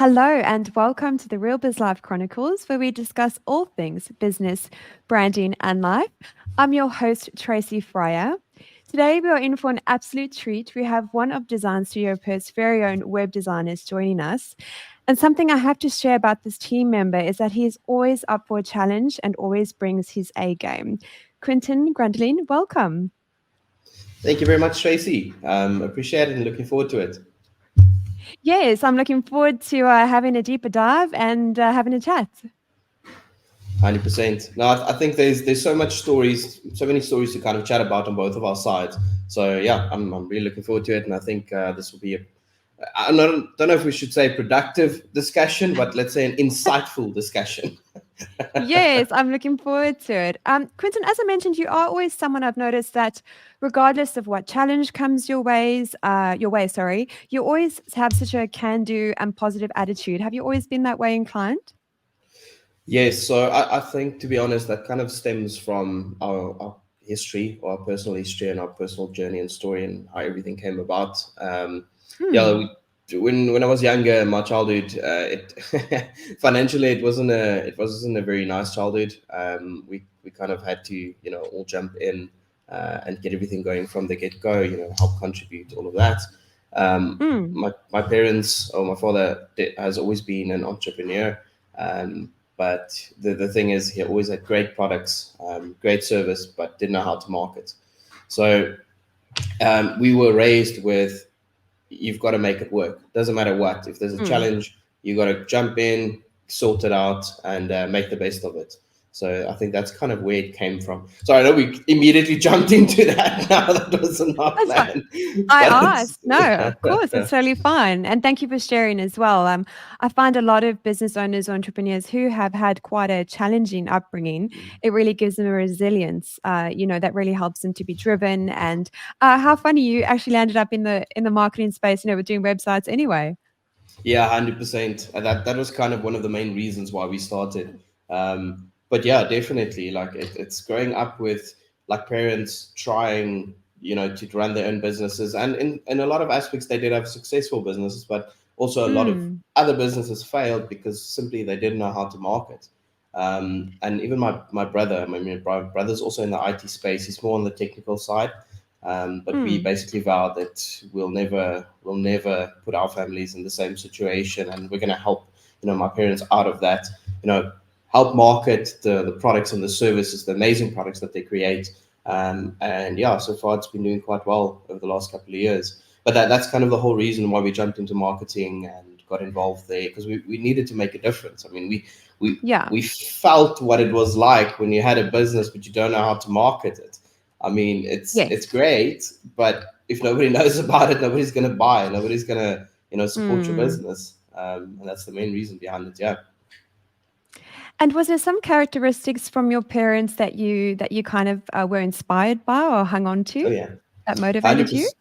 Hello and welcome to the Real Biz Life Chronicles, where we discuss all things business, branding, and life. I'm your host, Tracy Fryer. Today, we are in for an absolute treat. We have one of Design Studio Perth's very own web designers joining us. And something I have to share about this team member is that he is always up for a challenge and always brings his A game. Quentin Grundlingh, welcome. Thank you very much, Tracy. Appreciate it and looking forward to it. Yes, I'm looking forward to having a deeper dive and having a chat. 100%. No, I think there's so many stories to kind of chat about on both of our sides. So yeah, I'm really looking forward to it, and I think this will be don't know if we should say productive discussion, but let's say an insightful discussion. Yes, I'm looking forward to it. Quentin, as I mentioned, you are always someone I've noticed that, regardless of what challenge comes your way, sorry, you always have such a can-do and positive attitude. Have you always been that way inclined? Yes, so I think, to be honest, that kind of stems from our history, or our personal history, and our personal journey and story, and how everything came about. Yeah, Hmm. when I was younger, my childhood, it financially it wasn't a very nice childhood. We kind of had to all jump in and get everything going from the get go. Help contribute all of that. Hmm. My parents, or my father, has always been an entrepreneur. Um, but the thing is, he always had great products, great service, but didn't know how to market. So we were raised with, you've got to make it work. Doesn't matter what. If there's a Hmm. challenge, you got to jump in, sort it out, and make the best of it. So I think that's kind of where it came from. So I know we immediately jumped into that. Now that wasn't our That's fine. plan, I but asked. No, of course, it's totally fine. And thank you for sharing as well. I find a lot of business owners or entrepreneurs who have had quite a challenging upbringing, it really gives them a resilience, that really helps them to be driven. And how funny you actually landed up in the marketing space, with doing websites anyway. Yeah, 100%. And that was kind of one of the main reasons why we started. But yeah, definitely, like it's growing up with like parents trying, to run their own businesses, and in a lot of aspects they did have successful businesses, but also a lot of Mm, other businesses failed because simply they didn't know how to market. And even my brother, my brother's also in the IT space. He's more on the technical side. But we mm, basically vowed that we'll never put our families in the same situation, and we're going to help, my parents out of that. You know, help market the products and the services, the amazing products that they create. And yeah, so far it's been doing quite well over the last couple of years. But that's kind of the whole reason why we jumped into marketing and got involved there, because we needed to make a difference. I mean, we yeah. we felt what it was like when you had a business but you don't know how to market it. I mean, it's Yes. great, but if nobody knows about it, nobody's going to buy. Nobody's going to support your Mm. business, and that's the main reason behind it. Yeah. And was there some characteristics from your parents that you kind of were inspired by or hung on to Oh yeah. that Hundred motivated you? percent.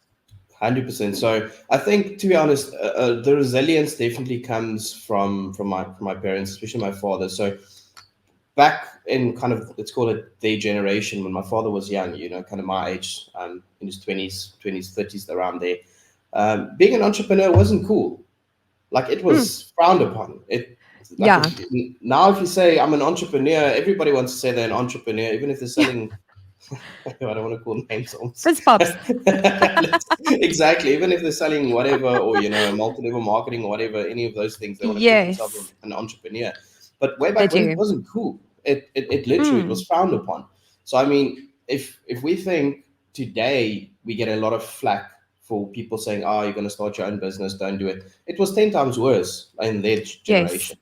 100%. So I think, to be honest, the resilience definitely comes from my parents, especially my father. So back in kind of, let's call it their generation, when my father was young, kind of my age, in his twenties, 30s, around there, being an entrepreneur wasn't cool. Like, it Mm, was frowned upon. It like, yeah. now if you say I'm an entrepreneur, everybody wants to say they're an entrepreneur, even if they're Yeah. selling. I don't want to call names almost. Fizz pops. Exactly. Even if they're selling whatever, or multi-level marketing or whatever, any of those things, they want to call themselves Yes, an entrepreneur. But way they back when, it do. wasn't cool. It literally, it was Mm, frowned upon. So I mean, if we think today, we get a lot of flack for people saying, "Oh, you're going to start your own business, don't do it." It was 10 times worse in their yes. generation.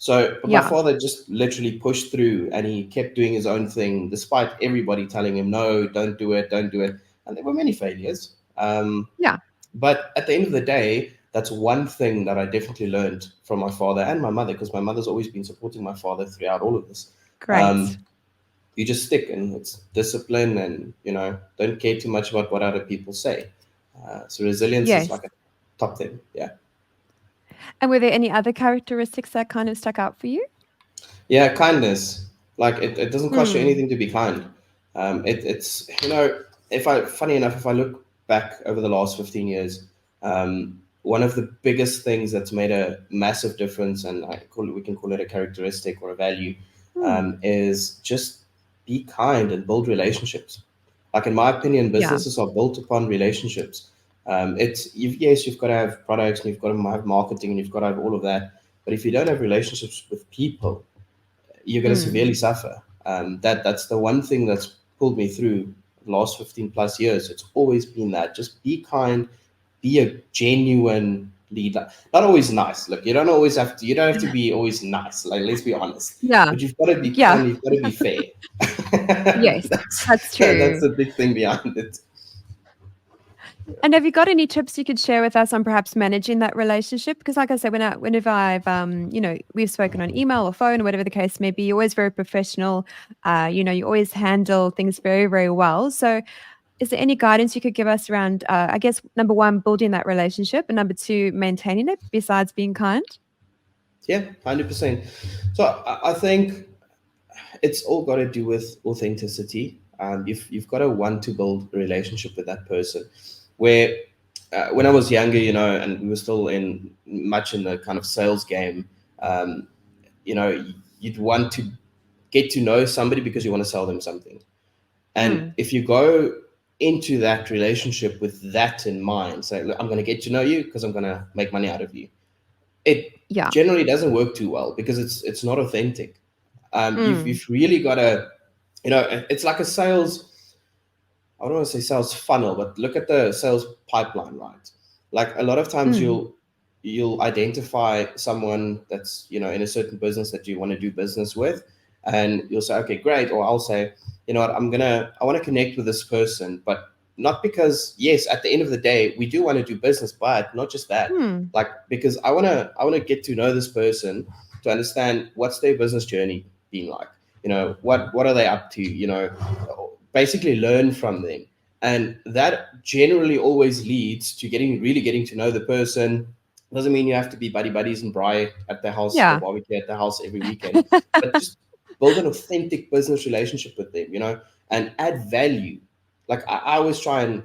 So, but my Yeah. father just literally pushed through, and he kept doing his own thing despite everybody telling him, no, don't do it, don't do it. And there were many failures. Yeah. But at the end of the day, that's one thing that I definitely learned from my father and my mother, because my mother's always been supporting my father throughout all of this. Great. Um, you just stick, and it's discipline, and, don't care too much about what other people say. So resilience is Yes. like a top thing. Yeah. And were there any other characteristics that kind of stuck out for you? Yeah, kindness. Like, it doesn't cost you Mm, anything to be kind. It's, if I, funny enough, if I look back over the last 15 years, one of the biggest things that's made a massive difference, and we can call it a characteristic or a value, is just be kind and build relationships. Like in my opinion, Yeah. businesses are built upon relationships. Yes, you've got to have products and you've got to have marketing and you've got to have all of that. But if you don't have relationships with people, you're going to severely suffer. That's the one thing that's pulled me through the last 15 plus years. It's always been that. Just be kind, be a genuine leader. Not always nice. Look, you don't have to be always nice. Like, let's be honest. Yeah. But you've got to be Yeah. kind, you've got to be fair. Yes, that's That's true. the big thing behind it. And have you got any tips you could share with us on perhaps managing that relationship? Because, like I said, whenever I've, we've spoken on email or phone or whatever the case may be, you're always very professional. You always handle things very, very well. So, is there any guidance you could give us around, I guess, number one, building that relationship, and number two, maintaining it besides being kind? Yeah, 100%. So I think it's all got to do with authenticity. You've got to want to build a relationship with that person. Where when I was younger, and we were still much in the kind of sales game, um, you'd want to get to know somebody because you want to sell them something. And if you go into that relationship with that in mind, say, look, I'm going to get to know you because I'm going to make money out of you. It Yeah. generally doesn't work too well because it's not authentic. You've really got to, it's like a sales, I don't want to say sales funnel, but look at the sales pipeline, right? Like a lot of times you'll identify someone that's, in a certain business that you want to do business with, and you'll say, okay, great. Or I'll say, you know what, I want to connect with this person, but not because, yes, at the end of the day, we do want to do business, but not just that. Like, because I want to get to know this person to understand what's their business journey been like. What are they up to? Basically learn from them. And that generally always leads to getting to know the person. Doesn't mean you have to be buddy buddies and braai at the house or Yeah. barbecue at the house every weekend, but just build an authentic business relationship with them, and add value. Like I always try and,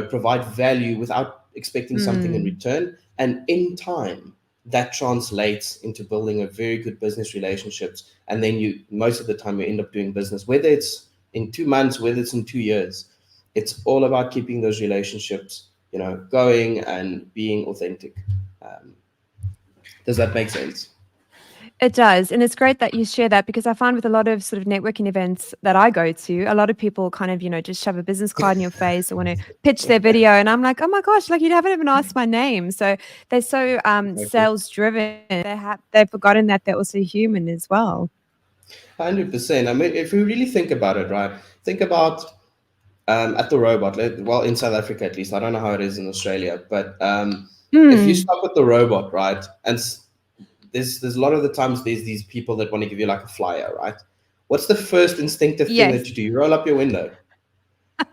provide value without expecting something in return. And in time, that translates into building a very good business relationships. And then most of the time you end up doing business, whether it's in 2 months, whether it's in 2 years. It's all about keeping those relationships, going and being authentic. Um, does that make sense? It does. And it's great that you share that, because I find with a lot of sort of networking events that I go to, a lot of people kind of, just shove a business card in your face or want to pitch their video. And I'm like, oh my gosh, like you haven't even asked my name. So they're so Okay. sales driven. They've forgotten that they're also human as well. 100%. I mean, if we really think about it, right? Think about at the robot. Well, in South Africa at least, I don't know how it is in Australia, but if you stop at the robot, right, and there's a lot of the times there's these people that want to give you like a flyer, right? What's the first instinctive thing Yes. that you do? You roll up your window.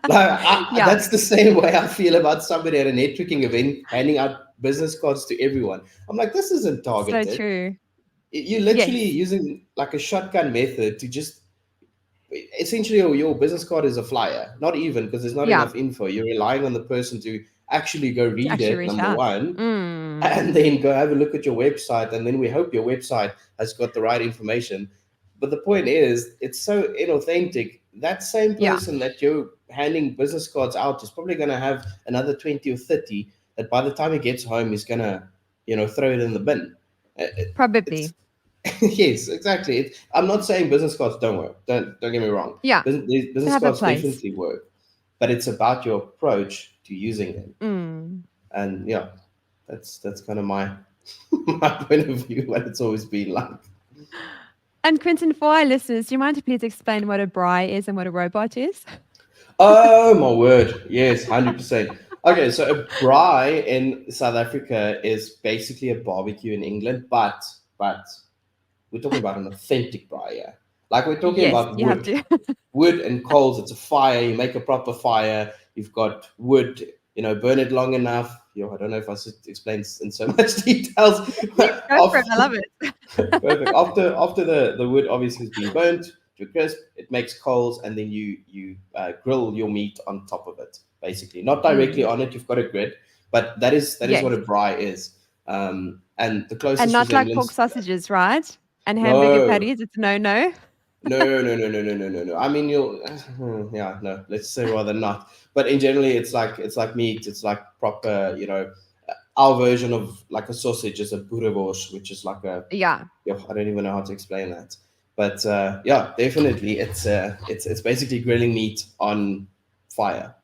Like, Yeah. that's the same way I feel about somebody at a networking event handing out business cards to everyone. I'm like, this isn't So targeted. true. You're literally Yes. using like a shotgun method to just essentially your business card is a flyer, not even because there's not Yeah. enough info. You're relying on the person to actually go To read actually it, reach number out. one, and then go have a look at your website, and then we hope your website has got the right information. But the point is, it's so inauthentic. That same Yeah. person that you're handing business cards out is probably going to have another 20 or 30 that by the time he gets home, he's going to, throw it in the bin. It's Probably. yes, exactly. I'm not saying business cards don't work. Don't get me wrong. Yeah. They Business have a cards place. definitely work, but it's about your approach to using them. And yeah, that's kind of my my point of view. What it's always been like. And Quentin, for our listeners, do you mind to please explain what a braai is and what a robot is? Oh my word! Yes, 100%. Okay, so a braai in South Africa is basically a barbecue in England, but we're talking about an authentic braai. Yeah, like we're talking Yes, about you have wood. to. Wood and coals. It's a fire. You make a proper fire. You've got wood. Burn it long enough. I don't know if I should explain in so much details. Yes, go for it. I After, love it. perfect. After the wood obviously has been burnt to a crisp, it makes coals, and then you grill your meat on top of it. Basically, not directly on it. You've got a grid, But that is what Yes. a braai is. And the And closest not like pork resemblance, sausages, right? And hamburger no, patties, it's no. no, no, no, no, no, no, no, no. I mean, you'll, yeah, no. Let's say rather not. But in generally, it's like meat. It's like proper, our version of like a sausage is a boerewors, which is like a, Yeah. yeah, I don't even know how to explain that. But yeah, definitely, it's basically grilling meat on fire.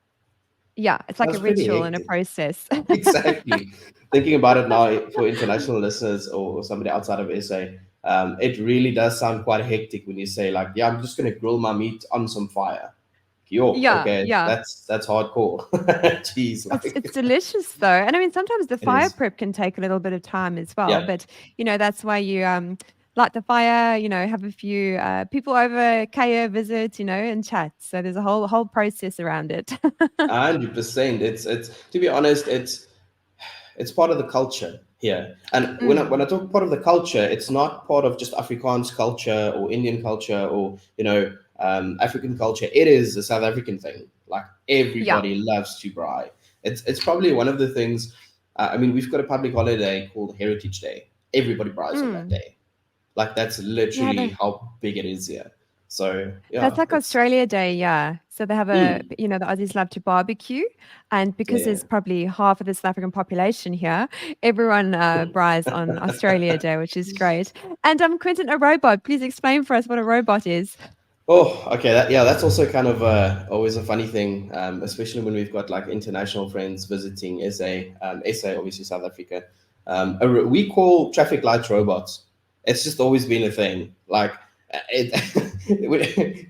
Yeah. It's like a That's pretty ritual and a hectic. process. Exactly. Thinking about it now for international listeners or somebody outside of SA, it really does sound quite hectic when you say like, yeah, I'm just gonna grill my meat on some fire. Yo, Yeah. okay, Yeah. that's hardcore. Jeez, It's like delicious though. And I mean sometimes the it fire is. prep can take a little bit of time as well. Yeah, But that's why you light the fire, have a few people over, Kaya visit, and chat. So there's a whole process around it. 100%. It's to be honest, it's part of the culture here. And when I Mm, talk part of the culture, it's not part of just Afrikaans culture or Indian culture or African culture. It is a South African thing. Like yeah. everybody loves to braai. It's probably one of the things. I mean, we've got a public holiday called Heritage Day. Everybody braais on that Mm. day. Like that's Yeah, literally how big it is here. So that's yeah, like it's Australia Day, yeah. So they have mm, the Aussies love to barbecue. And because yeah. there's probably half of the South African population here, everyone braais on Australia Day, which is great. And Quentin, a robot, please explain for us what a robot is. Oh, okay. That's also kind of always a funny thing, especially when we've got like international friends visiting SA, SA, obviously South Africa. We call traffic lights robots. It's just always been a thing. Like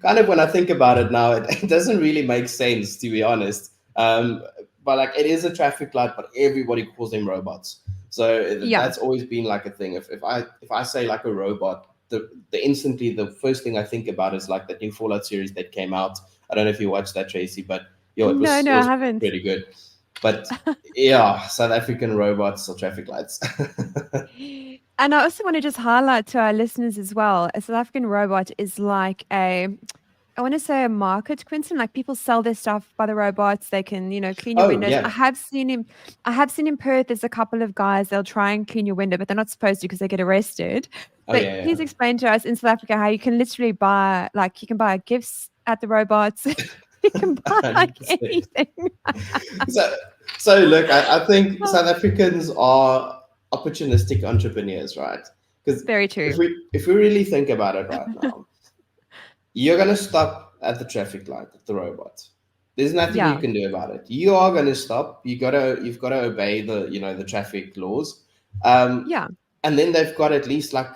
kind of when I think about it now, it doesn't really make sense to be honest. But like it is a traffic light, but everybody calls them robots. So Yeah. that's always been like a thing. If I say like a robot, the instantly the first thing I think about is like the new Fallout series that came out. I don't know if you watched that, Tracy, but yo, it No, was no, it I was haven't. pretty good. But yeah, South African robots or traffic lights. And I also want to just highlight to our listeners as well, a South African robot is like I want to say a market, Quinton. Like people sell their stuff by the robots. They can, clean your Oh windows. I yeah, have seen him. I have seen in Perth. There's a couple of guys. They'll try and clean your window, but they're not supposed to because they get arrested. oh But yeah, please yeah. explain to us in South Africa how you can literally buy, like, you can buy gifts at the robots. You can buy like 100%. anything. So, so look, I think South Africans are opportunistic entrepreneurs, right? Because Very if true. we really think about it right now, you're gonna stop at the traffic light at the robot. There's nothing you Yeah. can do about it. You are gonna stop. You've gotta obey the traffic laws. Um, Yeah. and then they've got at least like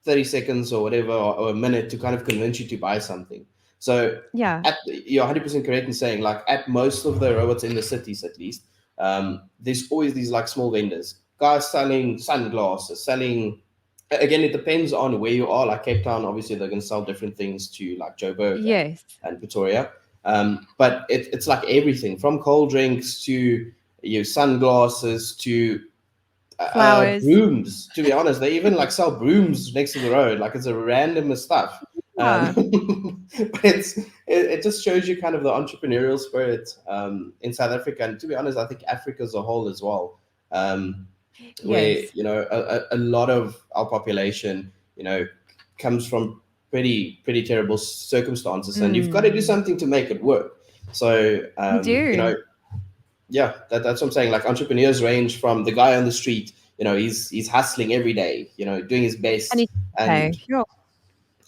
30 seconds or whatever or a minute to kind of convince you to buy something. So Yeah. you're 100% correct in saying like at most of the robots in the cities at least, there's always these like small vendors, guys selling sunglasses, selling. Again, it depends on where you are. Like Cape Town, obviously they're going to sell different things to like Joburg Yes. and Pretoria. But it's like everything from cold drinks to your sunglasses to Flowers. brooms. To be honest, they even like sell brooms next to the road. Like it's a random stuff. Yeah. But it just shows you kind of the entrepreneurial spirit in South Africa, and to be honest, I think Africa as a whole as well. Where Yes. a lot of our population comes from pretty terrible circumstances, and you've got to do Mm. something to make it work. So You do. yeah, that's what I'm saying. Like entrepreneurs range from the guy on the street, he's hustling every day, doing his And best, it's and okay. Sure.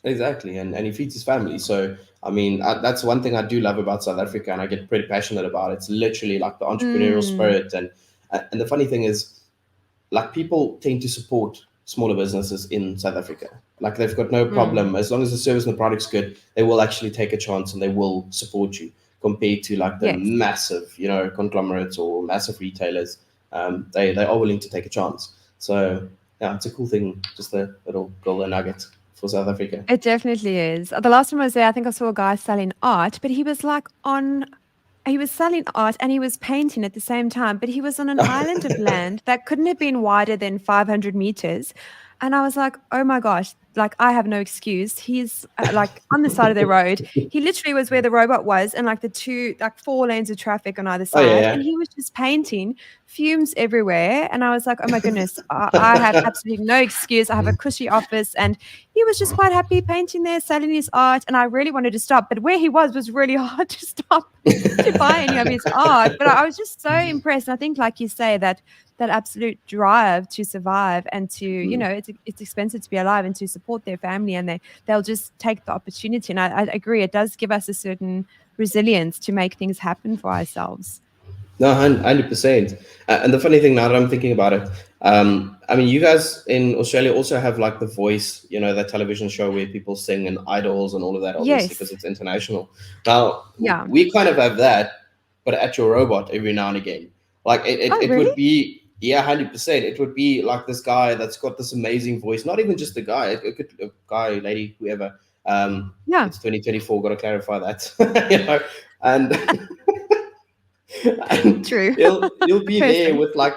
exactly, and he feeds his family. So I mean, that's one thing I do love about South Africa, and I get pretty passionate about. It's literally like the entrepreneurial Mm. spirit, and the funny thing is, like people tend to support smaller businesses in South Africa. Like they've got no Mm. problem as long as the service and the product's good. They will actually take a chance and they will support you compared to like the Yes. massive, conglomerates or massive retailers. They are willing to take a chance. So yeah, it's a cool thing. Just a little golden nugget for South Africa. It definitely is. The last time I was there, I think I saw a guy selling art, but he was like he was selling art and he was painting at the same time, but he was on an island of land that couldn't have been wider than 500 meters. And I was like, oh my gosh, like I have no excuse. He's like on the side of the road. He literally was where the robot was, and like the two, like four lanes of traffic on either Oh yeah, side, and yeah. he was just painting, fumes everywhere. And I was like, oh my goodness, I have absolutely no excuse. I have a cushy office, and he was just quite happy painting there, selling his art. And I really wanted to stop, but where he was really hard to stop to buy any of his art. But I was just so impressed. And I think, like you say, that absolute drive to survive and to, you know, it's expensive to be alive and to support their family, and they'll just take the opportunity. And I agree, it does give us a certain resilience to make things happen for ourselves. No, 100%. And the funny thing now that I'm thinking about it, I mean, you guys in Australia also have like The Voice, you know, that television show where people sing and idols and all of that, obviously, because Yes. it's international. Now, Yeah. we kind of have that, but at your robot every now and again. Like Oh, it really? would be, yeah, 100%. It would be like this guy that's got this amazing voice, not even just a guy, it could a guy, lady, whoever. Yeah. It's 2024, got to clarify that, you know, and and True. he'll A be there person. with like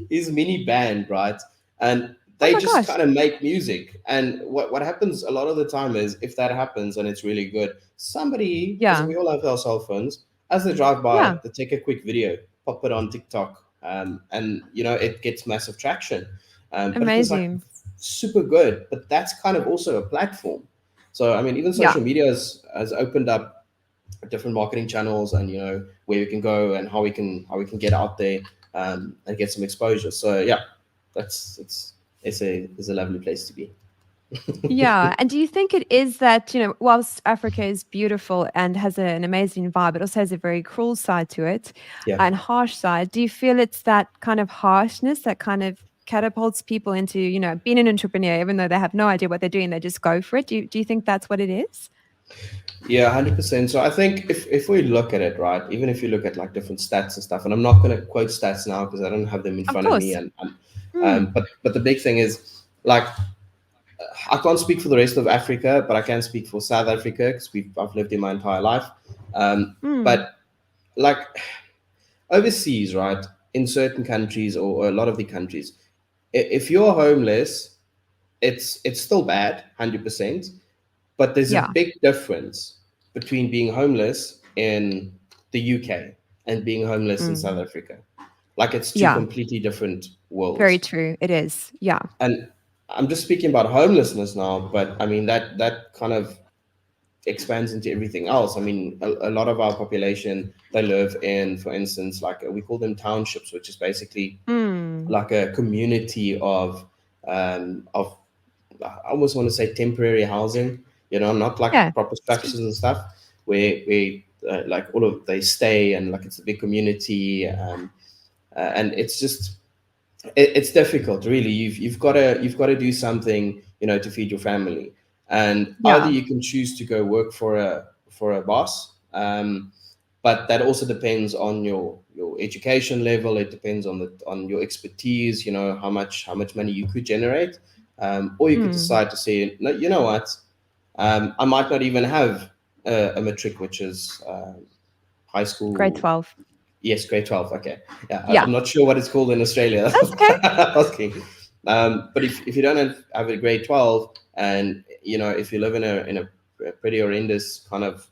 his mini band, right? And Oh they my just gosh. kind of make music. And what happens a lot of the time is if that happens and it's really good, somebody, because Yeah. we all have our cell phones, as they drive by, Yeah. they take a quick video, pop it on TikTok, and you know it gets massive traction. But it was like Amazing. super good. But that's kind of also a platform. So I mean, even Yeah. social media has opened up different marketing channels, and you know where we can go and how we can get out there, and get some exposure. So yeah, that's it's a lovely place to be. Yeah. And do you think it is that, you know, whilst Africa is beautiful and has an amazing vibe, it also has a very cruel side to it Yeah. and harsh side. Do you feel it's that kind of harshness that kind of catapults people into, you know, being an entrepreneur, even though they have no idea what they're doing, they just go for it? Do you think that's what it is? Yeah, 100%. So I think if we look at it, right, even if you look at like different stats and stuff, and I'm not going to quote stats now because I don't have them in Of front of me, course. and Mm. but the big thing is like I can't speak for the rest of Africa, but I can speak for South Africa because I've lived here my entire life. Mm. But like overseas, right, in certain countries or a lot of the countries, if you're homeless, it's still bad, 100%. But there's a Yeah. big difference between being homeless in the UK and being homeless in South Mm. Africa. Like it's two Yeah. completely different Very worlds. true. It is. Yeah. And I'm just speaking about homelessness now, but I mean that kind of expands into everything else. I mean, a lot of our population they live in, for instance, like we call them townships, which is basically Mm. like a community of I almost want to say temporary housing, you know, not like Yeah. proper It's good. structures and stuff where like all of they stay and like it's a big community, and it's just it's difficult really. You've got to do something, you know, to feed your family, and either Yeah. you can choose to go work for a boss, but that also depends on your education level. It depends on your expertise, you know, how much money you could generate, or you could Mm. decide to say, no, you know what, I might not even have a matric, which is high Grade school. 12. Yes, grade 12. Okay. Yeah, Yeah. I'm not sure what it's called in Australia. That's okay. Asking. But if you don't have a grade 12, and you know if you live in a pretty horrendous kind of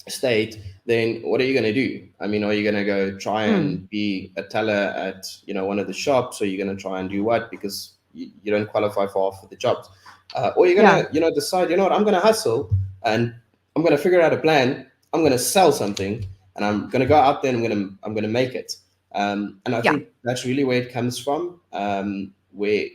state, then what are you going to do? I mean, are you going to go try Mm. and be a teller at, you know, one of the shops, or you're going to try and do what because you don't qualify for half of the jobs, or you're Yeah. going to, you know, decide, you know what, I'm going to hustle and I'm going to figure out a plan. I'm going to sell something and I'm going to go out there and I'm going to make it. And I Yeah. think that's really where it comes from. Where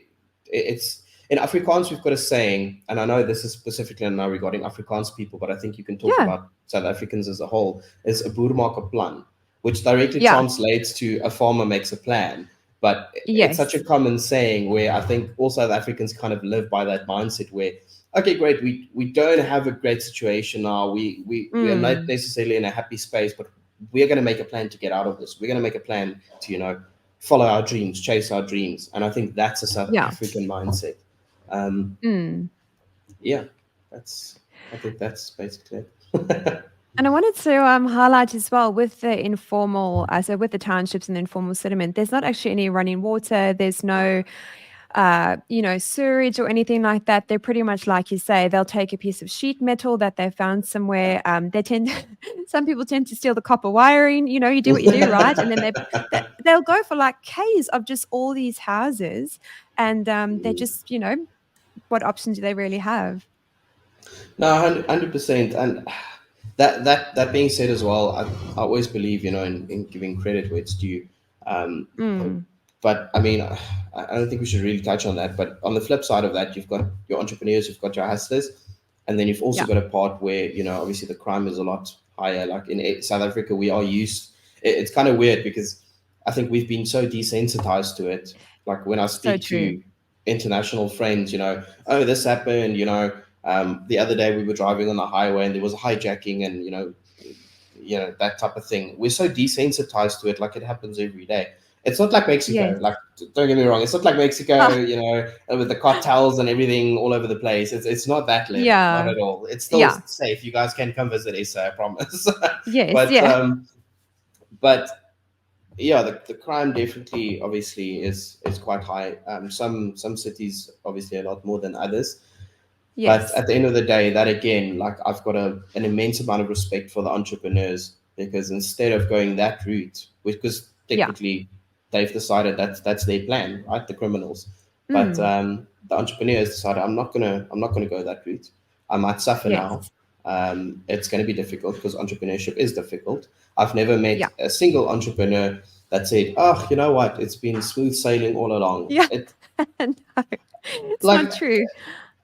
it's in Afrikaans, we've got a saying, and I know this is specifically now regarding Afrikaans people, but I think you can talk Yeah. about South Africans as a whole, is 'n boer maak 'n plan, which directly Yeah. translates to a farmer makes a plan. But it's such a Yes. common saying where I think all South Africans kind of live by that mindset where, okay, great, we don't have a great situation now. We are not Mm. necessarily in a happy space, but we're going to make a plan to get out of this. We're going to make a plan to, you know, follow our dreams, chase our dreams. And I think that's a South Yeah. African mindset. Um, Mm. yeah, I think that's basically it. And I wanted to highlight as well with the informal, so with the townships and the informal settlement, there's not actually any running water. There's no sewage or anything like that. They're pretty much like you say. They'll take a piece of sheet metal that they found somewhere. They tend, some people tend to steal the copper wiring. You do what you do, right? And then they'll go for like Ks of just all these houses, and they just, what options do they really have? No, 100%. And that being said as well, I always believe, in giving credit where it's due. Um, Mm, but I mean, I don't think we should really touch on that. But on the flip side of that, you've got your entrepreneurs, you've got your hustlers, and then you've also yeah, got a part where, obviously the crime is a lot higher. Like in South Africa, we are used. It's kind of weird because I think we've been so desensitized to it. Like when I so speak true. to international friends, oh, this happened, the other day we were driving on the highway and there was a hijacking and that type of thing. We're so desensitized to it, like it happens every day. It's not like Mexico. Yes. Like, don't get me wrong, it's not like Mexico. Ah, With the cartels and everything all over the place. It's not that level, not yeah. at all. It's still Yeah. safe. You guys can come visit SA, I promise. Yes. but Yeah. but yeah, the crime definitely obviously is quite high. Some cities obviously a lot more than others. But Yes. at the end of the day, that again, like I've got an immense amount of respect for the entrepreneurs because instead of going that route, because Yeah. technically they've decided that's their plan, right? The criminals, but Mm, the entrepreneurs decided I'm not gonna go that route. I might suffer now. yes. It's going to be difficult because entrepreneurship is difficult. I've never met Yeah. a single entrepreneur that said, "Oh, you know what? It's been smooth sailing all along." Yeah. It No, it's like not true.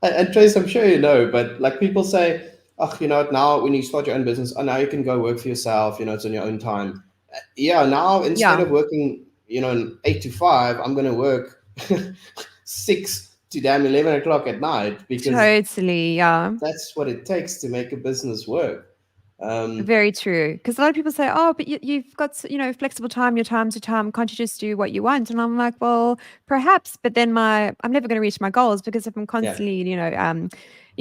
and Trace, I'm sure you know, but like people say, oh, now when you start your own business, oh, now you can go work for yourself, it's on your own time. Yeah, now instead Yeah. of working, 8 to 5, I'm going to work 6 to damn 11 o'clock at night because Totally. Yeah. that's what it takes to make a business work. Um, Very true. Because a lot of people say, "Oh, but you've got flexible time. Your time's your time. Can't you just do what you want?" And I'm like, "Well, perhaps, but then I'm never going to reach my goals because if I'm yeah, constantly,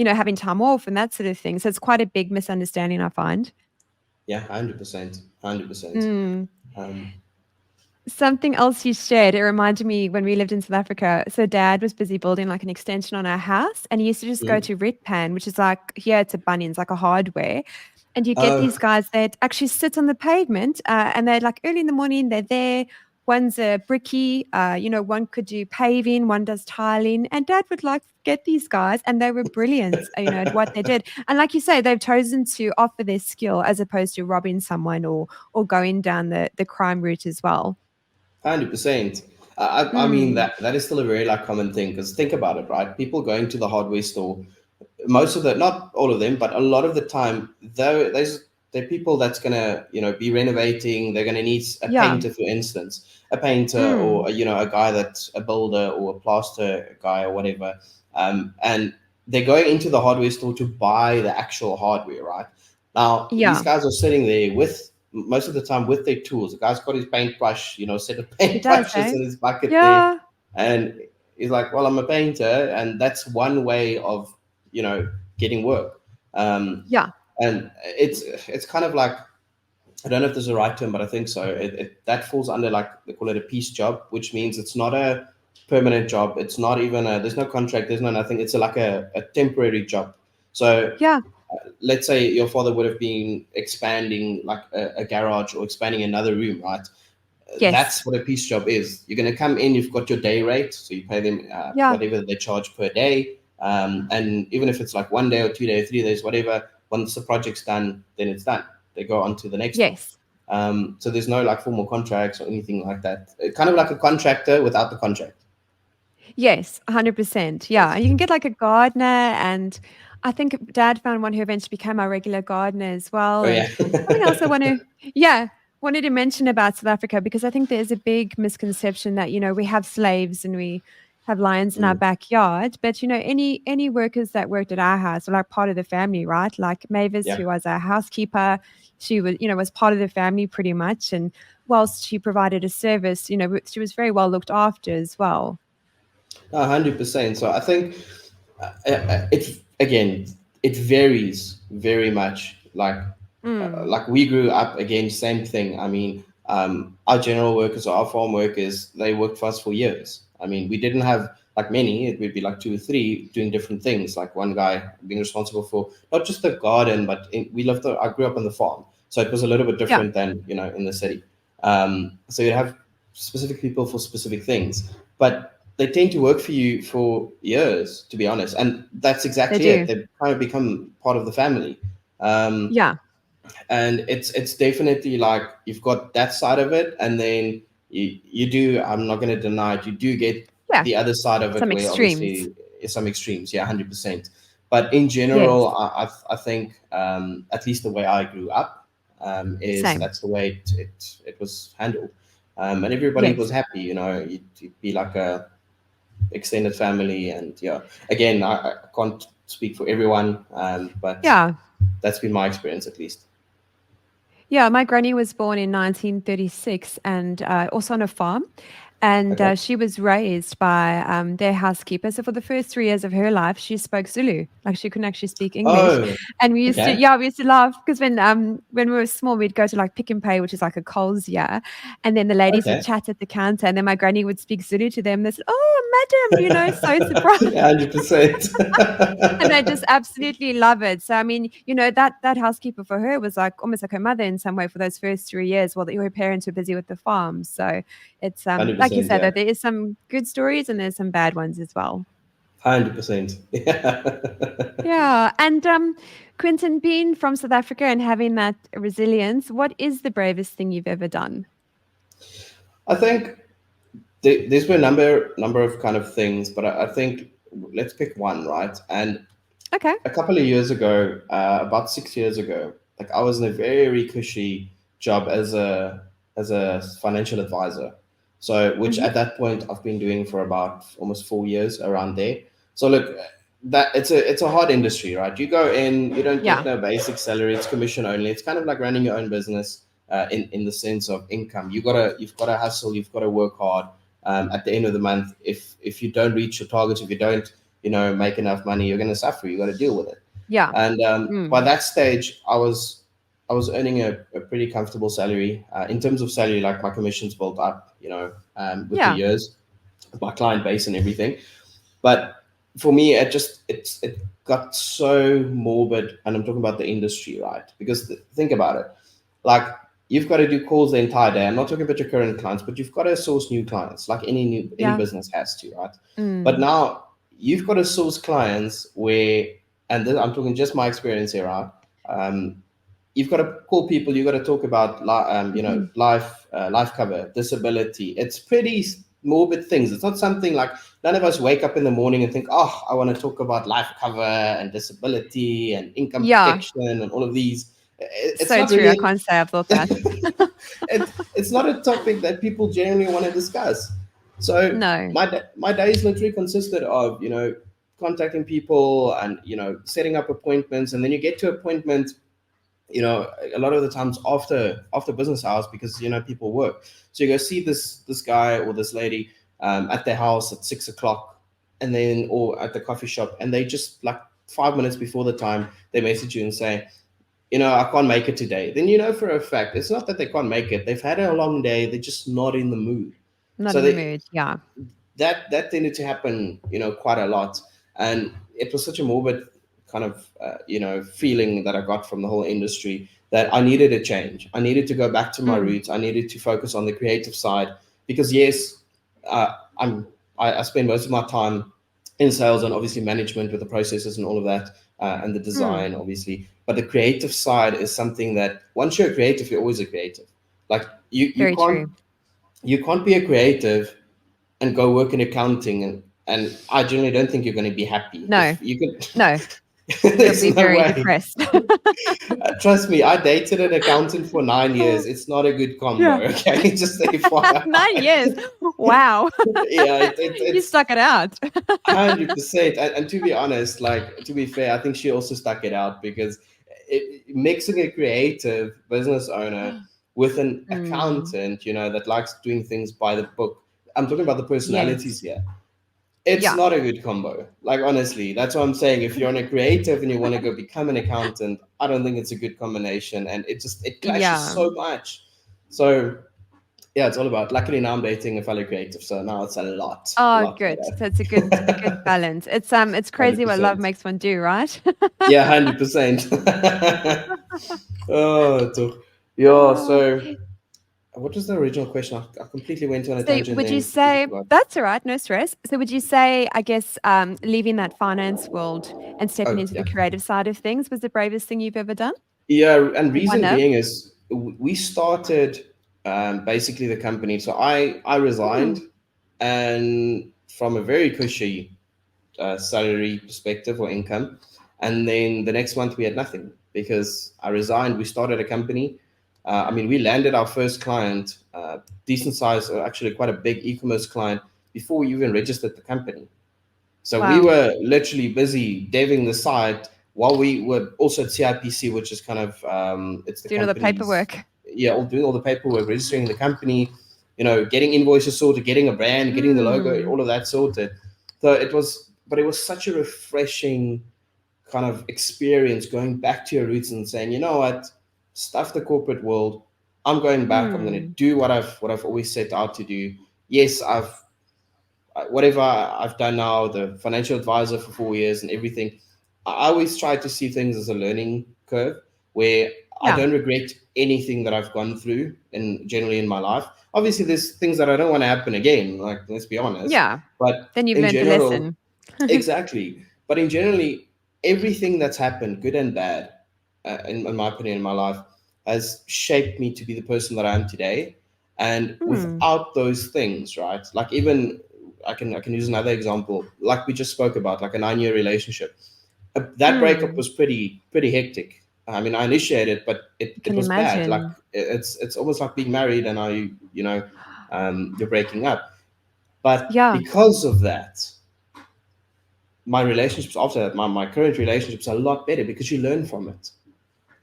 having time off and that sort of thing." So it's quite a big misunderstanding, I find. yeah, 100%, 100%. Mm. Um, Something else you shared, it reminded me when we lived in South Africa. So dad was busy building like an extension on our house and he used to just go mm. to Ritpan, which is like here it's a Bunnings, like a hardware. And you get these Oh, guys that actually sit on the pavement and they're like early in the morning, they're there. One's a bricky, one could do paving, one does tiling. And dad would like get these guys and they were brilliant, at what they did. And like you say, they've chosen to offer their skill as opposed to robbing someone or going down the crime route as well. 100%. I mean Mm, that is still a very like common thing because think about it, right? People going to the hardware store, most of the, not all of them, but a lot of the time, though, they're people that's gonna be renovating. They're gonna need a yeah. painter, for instance, a painter or Mm, a guy that's a builder or a plaster guy or whatever. And they're going into the hardware store to buy the actual hardware, right? Now these yeah, guys are sitting there with most of the time with their tools. The guy's got his paintbrush, set of he does, paintbrushes eh? in his bucket there, Yeah, and he's like, "Well, I'm a painter," and that's one way of getting work. Um, yeah. and it's kind of like, I don't know if there's a right term, but I think so. That falls under, like, they call it a piece job, which means it's not a permanent job. It's not even there's no contract, there's no nothing. It's like a temporary job. So Yeah. let's say your father would have been expanding like a garage or expanding another room, right? Yes. That's what a piece job is. You're going to come in, you've got your day rate, so you pay them Yeah. whatever they charge per day. And even if it's like 1 day or 2 days, 3 days, whatever, once the project's done, then it's done. They go on to the next one. Yes. So there's no like formal contracts or anything like that. Kind of like a contractor without the contract. Yes, 100%. Yeah. And you can get like a gardener. And I think dad found one who eventually became our regular gardener as well. Oh And yeah, something else I want to, yeah, wanted to mention about South Africa because I think there's a big misconception that, we have slaves and we have lions in our mm, backyard. But, any workers that worked at our house were like part of the family, right? Like Mavis, yeah. who was our housekeeper, she was, was part of the family pretty much. And whilst she provided a service, she was very well looked after as well. 100%. So I think it again, it varies very much. Mm. Like we grew up again, same thing. I mean, our general workers or our farm workers, they worked for us for years. I mean, we didn't have like many, it would be like two or three doing different things. Like one guy being responsible for not just the garden, but I grew up on the farm, so it was a little bit Yeah, different than in the city. So you have specific people for specific things, but they tend to work for you for years, to be honest. And that's they exactly it. do. They kind of become part of the family. Um, Yeah, and it's definitely like you've got that side of it, and then you do, I'm not going to deny it, you do get yeah. the other side of it Some where extremes. obviously some extremes, yeah, 100%. But in Yes, general, I think at least the way I grew up, is same. that's the way it was handled. And everybody was Yes. happy, you'd be like a extended family. And yeah, again, I can't speak for everyone, but Yeah. that's been my experience at least. Yeah, my granny was born in 1936 and also on a farm. And Okay. she was raised by their housekeeper. So for the first 3 years of her life, she spoke Zulu. Like she couldn't actually speak English. Oh, And okay. we used to laugh because when we were small, we'd go to like Pick and Pay, which is like a Coles, yeah. And then the ladies would Okay. chat at the counter, and then my granny would speak Zulu to them. They said, "Oh, madam, so surprised." 100%. And they just absolutely love it. So I mean, that housekeeper for her was like almost like her mother in some way for those first 3 years while her parents were busy with the farm. So it's like you 100%, said, yeah. though, there is some good stories and there's some bad ones as well. 100%. Yeah. Yeah. And Quentin, being from South Africa and having that resilience, what is the bravest thing you've ever done? I think there's been a number of kind of things, but I think let's pick one, right? And Okay. a couple of years ago, about 6 years ago, like I was in a very cushy job as a financial advisor. So, which Hmm. at that point I've been doing for about almost 4 years, around there. So look, that it's a hard industry, right? You go in, you don't get Yeah. no basic salary. It's commission only. It's kind of like running your own business, in the sense of income. You've got to hustle. You've got to work hard. At the end of the month, if you don't reach your targets, if you don't make enough money, you're going to suffer. You got to deal with it. Yeah. And by Mm. that stage, I was earning a pretty comfortable salary. In terms of salary, like my commissions built up, with the Yeah. years, with my client base and everything. But for me, it got so morbid, and I'm talking about the industry, right? Because think about it, like you've got to do calls the entire day. I'm not talking about your current clients, but you've got to source new clients, like any Yeah. business has to, right? But Mm. now you've got to source clients where, and this, I'm talking just my experience here, right? Um, you've got to call people. You've got to talk about Mhm. life cover, disability. It's pretty morbid things. It's not something like, none of us wake up in the morning and think, oh, I want to talk about life cover and disability and income Yeah. protection and all of these. It's So not true. I really can't say I've thought that. it's not a topic that people generally want to discuss. So No. my days literally consisted of contacting people and setting up appointments, and then you get to appointment, a lot of the times after business hours, because people work. So you go see this guy or this lady, at their house at 6 o'clock, and then or at the coffee shop, and they just like 5 minutes before the time they message you and say, I can't make it today. Then for a fact it's not that they can't make it. They've had a long day. They're just not in the mood. Not So in the mood. Yeah. that tended to happen, quite a lot. And it was such a morbid kind of, feeling that I got from the whole industry, that I needed a change. I needed to go back to my Mm. roots. I needed to focus on the creative side, because yes, I spend most of my time in sales and obviously management with the processes and all of that, and the Mm. design, obviously. But the creative side is something that once you're a creative, you're always a creative. Like you Very can't true. you can't be a creative and go work in accounting, and I generally don't think you're going to be happy No. if you can. No. You'll There's be no very way. depressed. Trust me, I dated an accountant for 9 years. It's not a good combo. Yeah. Okay, just a FYI. 9 years. Wow. Yeah, You it's stuck it out. 100%. And to be honest, like to be fair, I think she also stuck it out, because mixing a creative business owner with an Mm. accountant, that likes doing things by the book. I'm talking about the personalities Yes. here. It's Yeah. not a good combo. Like honestly, that's what I'm saying. If you're on a creative and you want to go become an accountant, I don't think it's a good combination, and it clashes Yeah. so much. So Yeah, it's all about. Luckily now I'm dating a fellow creative, so now it's a Oh, lot good. better. So it's a good balance. It's Hundred crazy what love percent. makes one do, right? Yeah, 100%. Oh, yeah. Oh. So, what was the original question? I completely went on a So tangent would you then. Completely say forgot. that's all right, no stress. So would you say, I guess, leaving that finance world and stepping Oh, into the yeah. creative side of things was the bravest thing you've ever done? Yeah, and Or one reason of? being is we started basically the company. So I resigned, Hmm. and from a very cushy salary perspective or income, and then the next month we had nothing because I resigned. We started a company. I mean, we landed our first client, decent size, actually quite a big e-commerce client, before we even registered the company. So we Wow. were literally busy deving the site while we were also at CIPC, which is kind of it's the Doing all the company's, paperwork. yeah, all doing all the paperwork, registering the company, getting invoices sorted, getting a brand, getting the logo, Hmm. all of that sorted. So it was such a refreshing kind of experience going back to your roots and saying, you know what, stuff the corporate world. I'm going back. I'm going to Hmm. do what I've always set out to do. Yes, whatever I've done now, the financial advisor for 4 years and everything, I always try to see things as a learning curve where I Yeah. don't regret anything that I've gone through and generally in my life. Obviously, there's things that I don't want to happen again, like let's be honest. Yeah. But Then you've in learned the general, lesson. exactly. But in generally, everything that's happened, good and bad, in my opinion, in my life, has shaped me to be the person that I am today. And Hmm. without those things, right? Like even I can use another example, like we just spoke about, like a 9-year relationship. That breakup Hmm. was pretty hectic. I mean, I initiated, but it Can was bad. Like imagine. it's almost like being married and now you're breaking up. But Yeah. because of that, my relationships after that, my current relationships are a lot better because you learn from it.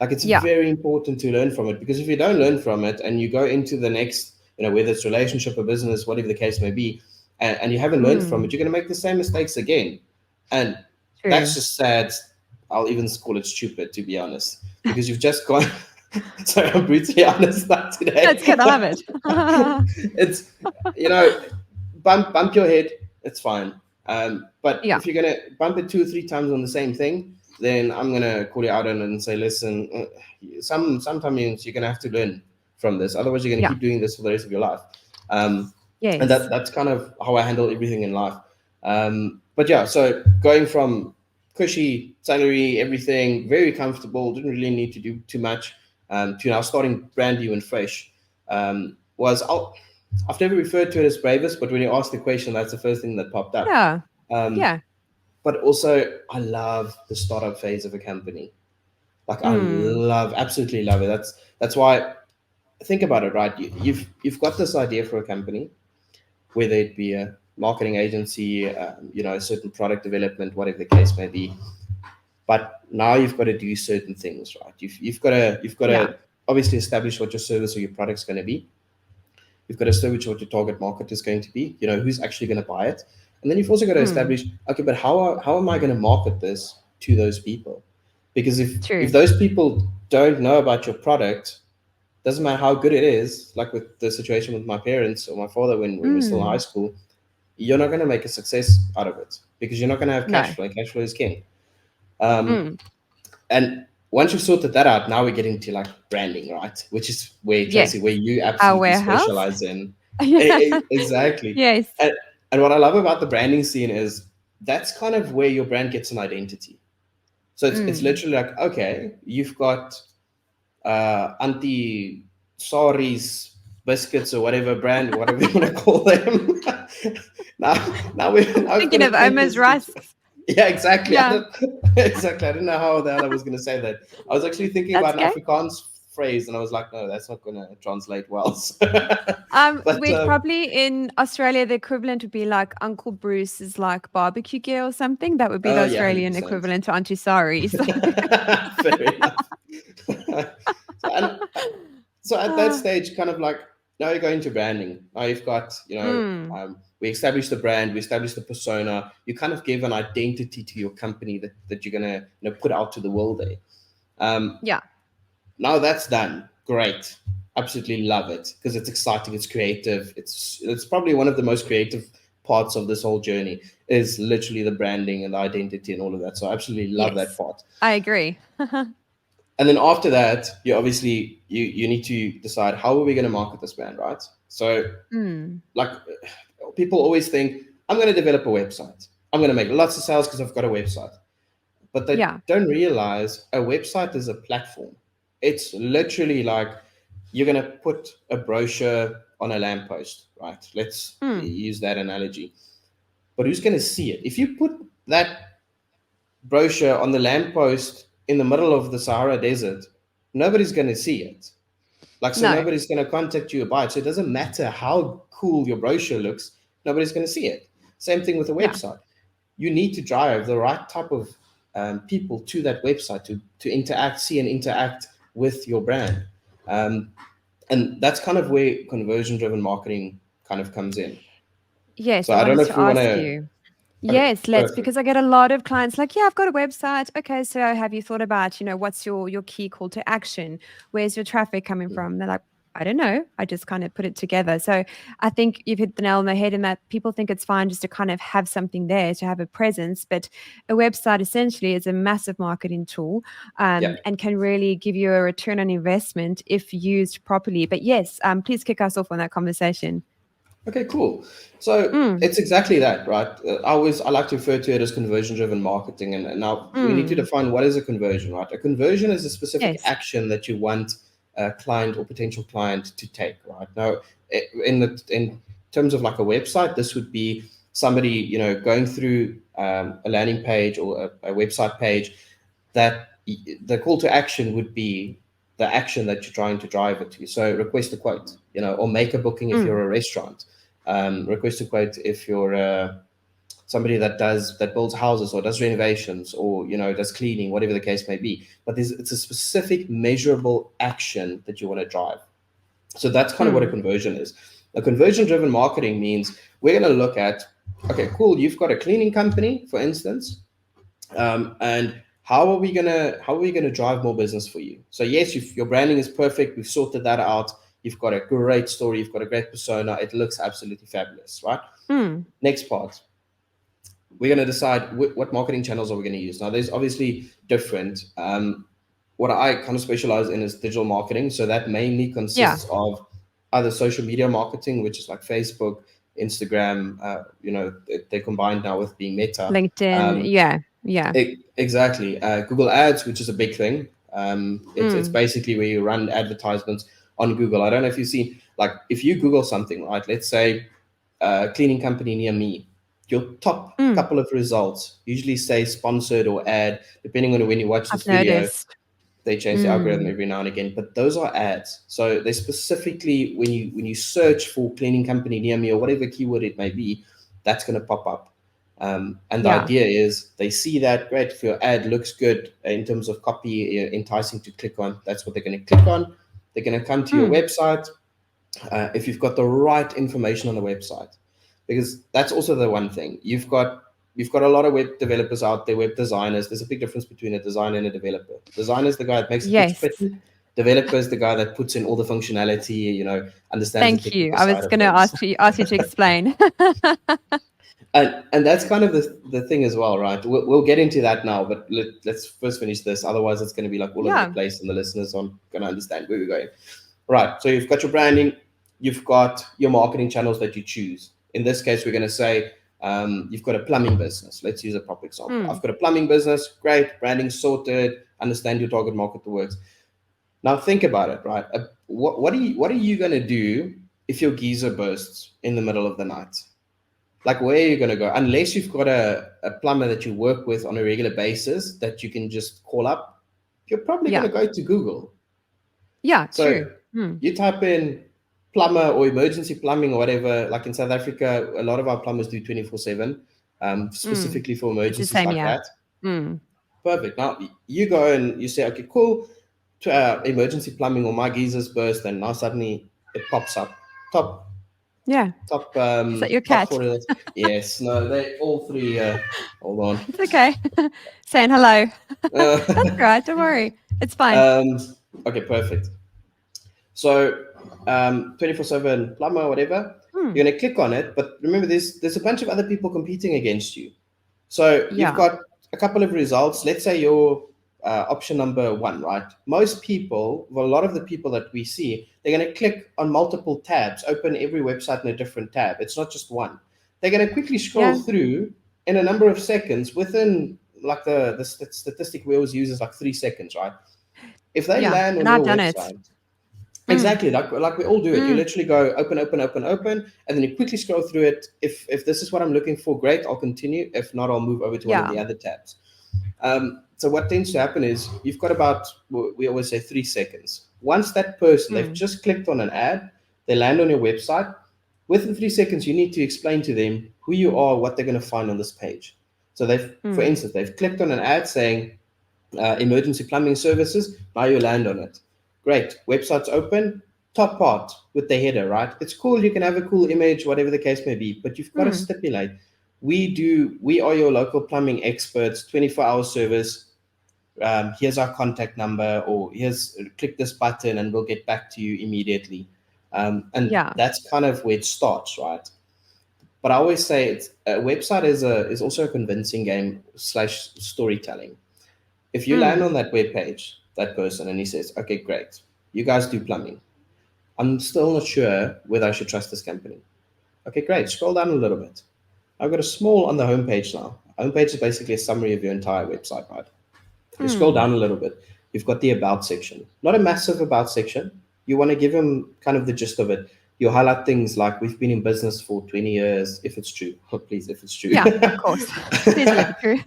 Like it's Yeah. very important to learn from it because if you don't learn from it and you go into the next, whether it's relationship or business, whatever the case may be, and you haven't learned from Hmm. it, you're going to make the same mistakes again. And that's True. just sad. I'll even call it stupid, to be honest, because you've just gone. Sorry, I'm brutally honest that That's today. good. I love it. It's, you know, bump your head, it's fine. But Yeah. if you're gonna bump it 2 or 3 times on the same thing, then I'm gonna call you out on it and say, listen, sometimes you're gonna have to learn from this. Otherwise, you're gonna Yeah. keep doing this for the rest of your life. Um, and Yes. that's kind of how I handle everything in life. But yeah, so going from cushy salary, everything very comfortable, didn't really need to do too much, to now starting brand new and fresh. I've never referred to it as bravest, but when you asked the question, that's the first thing that popped up. Yeah. Um, Yeah. but also, I love the startup phase of a company. Like I Mm. absolutely love it. That's why. Think about it, right? You've got this idea for a company, whether it be a marketing agency, a certain product development, whatever the case may be. But now you've got to do certain things, right? You've got to Yeah. obviously establish what your service or your product's going to be. You've got to establish what your target market is going to be. Who's actually going to buy it, and then you've also got to Mm. establish, okay, but how am I going to market this to those people? Because if True. those people don't know about your product, doesn't matter how good it is. Like with the situation with my parents or my father when we were still in high Mm. school, you're not going to make a success out of it because you're not going to have cash No. flow. Cash flow is king. Um, Mm. and once you've sorted that out, now we're getting to like branding, right? Which is where Yes. Tracy, where you Our absolutely warehouse. specialize in. Yeah. Exactly. Yes. And and what I love about the branding scene is that's kind of where your brand gets an identity. So it's Mm. literally like, okay, you've got Auntie Sorry's biscuits or whatever brand, whatever you want to call them. now we've got Thinking to of paint Oma's this picture. rusks. Yeah, exactly. Yeah. Exactly. I didn't know how the hell I was going to say that. I was actually thinking That's about an okay. Afrikaans phrase, and I was like, no, that's not going to translate well. But We'd probably in Australia the equivalent would be like Uncle Bruce's like barbecue gear or something. That would be the oh yeah, Australian 100%. equivalent to Auntie Sari's. Fair enough. so, and, so at that Ah, stage, kind of like now you're going to branding. Now you've got, mm. we established the brand, we established the persona. You kind of give an identity to your company that you're gonna put out to the world there. Um, Yeah. Now that's done. Great. absolutely love it because it's exciting, it's creative. It's probably one of the most creative parts of this whole journey is literally the branding and the identity and all of that. So I absolutely love that Yes, part. I agree. And then after that, you obviously you need to decide how are we going to market this brand, right? So Mm, like people always think I'm going to develop a website. I'm going to make lots of sales because I've got a website. But they yeah. don't realize a website is a platform. It's literally like you're going to put a brochure on a lamppost, right? Let's Mm, use that analogy. But who's going to see it? If you put that brochure on the lamppost in the middle of the Sahara Desert, nobody's going to see it. Like, so no. nobody's going to contact you about it. So it doesn't matter how cool your brochure looks, nobody's going to see it. Same thing with a Yeah. website. You need to drive the right type of people to that website to interact, see and interact with your brand. Um, and that's kind of where conversion driven marketing kind of comes in. Yes, So I I don't wanted know to if we want ask to. you. Okay, Yes, let's, perfect. because I get a lot of clients like, yeah, I've got a website. Okay, so have you thought about, what's your key call to action? Where's your traffic coming from? They're like, I don't know. I just kind of put it together. So I think you've hit the nail on the head in that people think it's fine just to kind of have something there to have a presence, but a website essentially is a massive marketing tool, Yeah. and can really give you a return on investment if used properly. But yes, please kick us off on that conversation. Okay, cool. So Mm, it's exactly that, right? I like to refer to it as conversion driven marketing, and now we need to mm, define what is a conversion, right? A conversion is a specific yes. action that you want a client or potential client to take, right? Now, in terms of like a website, this would be somebody going through a landing page or a website page that the call to action would be the action that you're trying to drive it to. So request a quote, or make a booking if Mm, you're a restaurant. Request a quote if you're somebody that builds houses or does renovations or does cleaning, whatever the case may be. But it's a specific measurable action that you want to drive. So that's kind of what a mm, conversion is. A conversion driven marketing means we're going to look at, okay, cool, you've got a cleaning company, for instance, and how are we gonna drive more business for you? So yes, your branding is perfect. We've sorted that out. You've got a great story. You've got a great persona. It looks absolutely fabulous, right? mm. Next part, we're going to decide what marketing channels are we going to use. Now, there's obviously different. What I kind of specialize in is digital marketing. So that mainly Yeah. consists of either social media marketing, which is like Facebook, Instagram. They're combined now with being Meta. LinkedIn. Um, Yeah. Yeah. Exactly. Google Ads, which is a big thing. It's Mm, basically where you run advertisements on Google. I don't know if you've seen, like, if you Google something, right? Let's say cleaning company near me. Your top mm. couple of results usually say sponsored or ad, depending on when you watch this I've video. noticed. They change the algorithm Mm, every now and again, but those are ads. So they specifically, when you search for cleaning company near me or whatever keyword it may be, that's going to pop up. And the yeah. idea is they see that, great, if your ad looks good in terms of copy, enticing to click on, that's what they're going to click on. They're going to come to your Mm, website if you've got the right information on the website, because that's also the one thing you've got a lot of web developers out there, web designers. There's a big difference between a designer and a developer. Designer is the guy that makes it looks yes. pretty. Developer is the guy that puts in all the functionality, understands the Thank you. technical I side was of going to things. ask you to explain. And that's kind of the thing as well, right? We'll get into that now, but let's first finish this. Otherwise, it's going to be like all over the Yeah. place, and the listeners aren't going to understand where we're going. Right. So you've got your branding, you've got your marketing channels that you choose. In this case, we're going to say you've got a plumbing business. Let's use a proper example. I've Mm, got a plumbing business. Great, branding sorted. Understand your target market, the works. Now think about it, right? What are you going to do if your geyser bursts in the middle of the night? Like, where are you going to go? Unless you've got a plumber that you work with on a regular basis that you can just call up, you're probably going yeah. to go to Google. Yeah. So True. Mm, you type in plumber or emergency plumbing or whatever. Like in South Africa, a lot of our plumbers do 24/7, mm. specifically for It's the emergencies same. like Yeah. that. Mm, Perfect. Now you go and you say, okay, cool, to emergency plumbing or my geysers burst, and now suddenly it pops up. Top, yeah. top, Is that your top cat? four of this. Yes, no, they all three. Hold on. It's okay. Saying hello. That's Uh, all right. Don't worry. It's fine. um, okay, perfect. So 24/7 plumber, whatever, Mm. you're going to click on it. But remember, there's a bunch of other people competing against you. So you've Yeah. got a couple of results. Let's say you're option number one, right? Most people, well, a lot of the people that we see, they're going to click on multiple tabs, open every website in a different tab. It's not just one. They're going to quickly scroll Yeah. through in a number of seconds within like the statistic we always use is like 3 seconds, right? If they Yeah. land on And I've your done it. website, Mm. exactly, like we all do it. You Mm. literally go open, open, open, open, and then you quickly scroll through it. If this is what I'm looking for, great, I'll continue. If not, I'll move over to one of Yeah. the other tabs. So what tends to happen is you've got about, we always say 3 seconds. Once that person, they've Mm. just clicked on an ad, they land on your website. Within 3 seconds, you need to explain to them who you are, what they're going to find on this page. So for Mm. instance, they've clicked on an ad saying emergency plumbing services. Now you land on it. Great. Website's open. Top part with the header, right? It's cool. You can have a cool image, whatever the case may be, but you've got to Mm. stipulate. We are your local plumbing experts, 24-hour service. Here's our contact number, or here's click this button and we'll get back to you immediately. And Yeah. that's kind of where it starts, right? But I always say a website is also a convincing game slash storytelling. If you land Mm. on that web page, that person, and he says, okay, great, you guys do plumbing. I'm still not sure whether I should trust this company. Okay, great. Scroll down a little bit. I've got a small on the homepage now. Homepage is basically a summary of your entire website, right? You scroll Mm. down a little bit. You've got the about section. Not a massive about section. You want to give them kind of the gist of it. You highlight things like we've been in business for 20 years, if it's true. Oh, please, if it's true. Yeah, of course. Please let it through.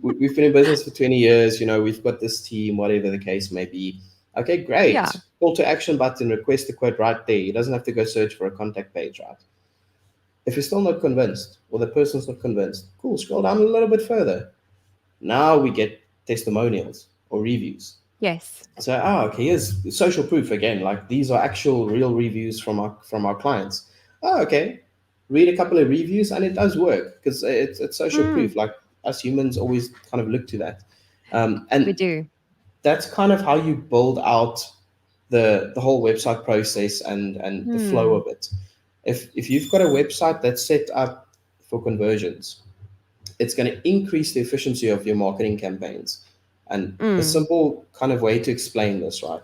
We've been in business for 20 years. We've got this team, whatever the case may be. Okay, Yeah. great. Call to action button, request a quote right there. He doesn't have to go search for a contact page, right? If you're still not convinced, or the person's not convinced, cool, scroll down a little bit further. Now we get testimonials or reviews. Yes. So, okay, here's social proof again. Like these are actual real reviews from our clients. Okay, read a couple of reviews, and it does work because it's social Mm. proof. Like us humans always kind of look to that, We and do. that's kind of how you build out the whole website process and the flow Mm. of it. If you've got a website that's set up for conversions, it's going to increase the efficiency of your marketing campaigns. And a Mm. simple kind of way to explain this, right?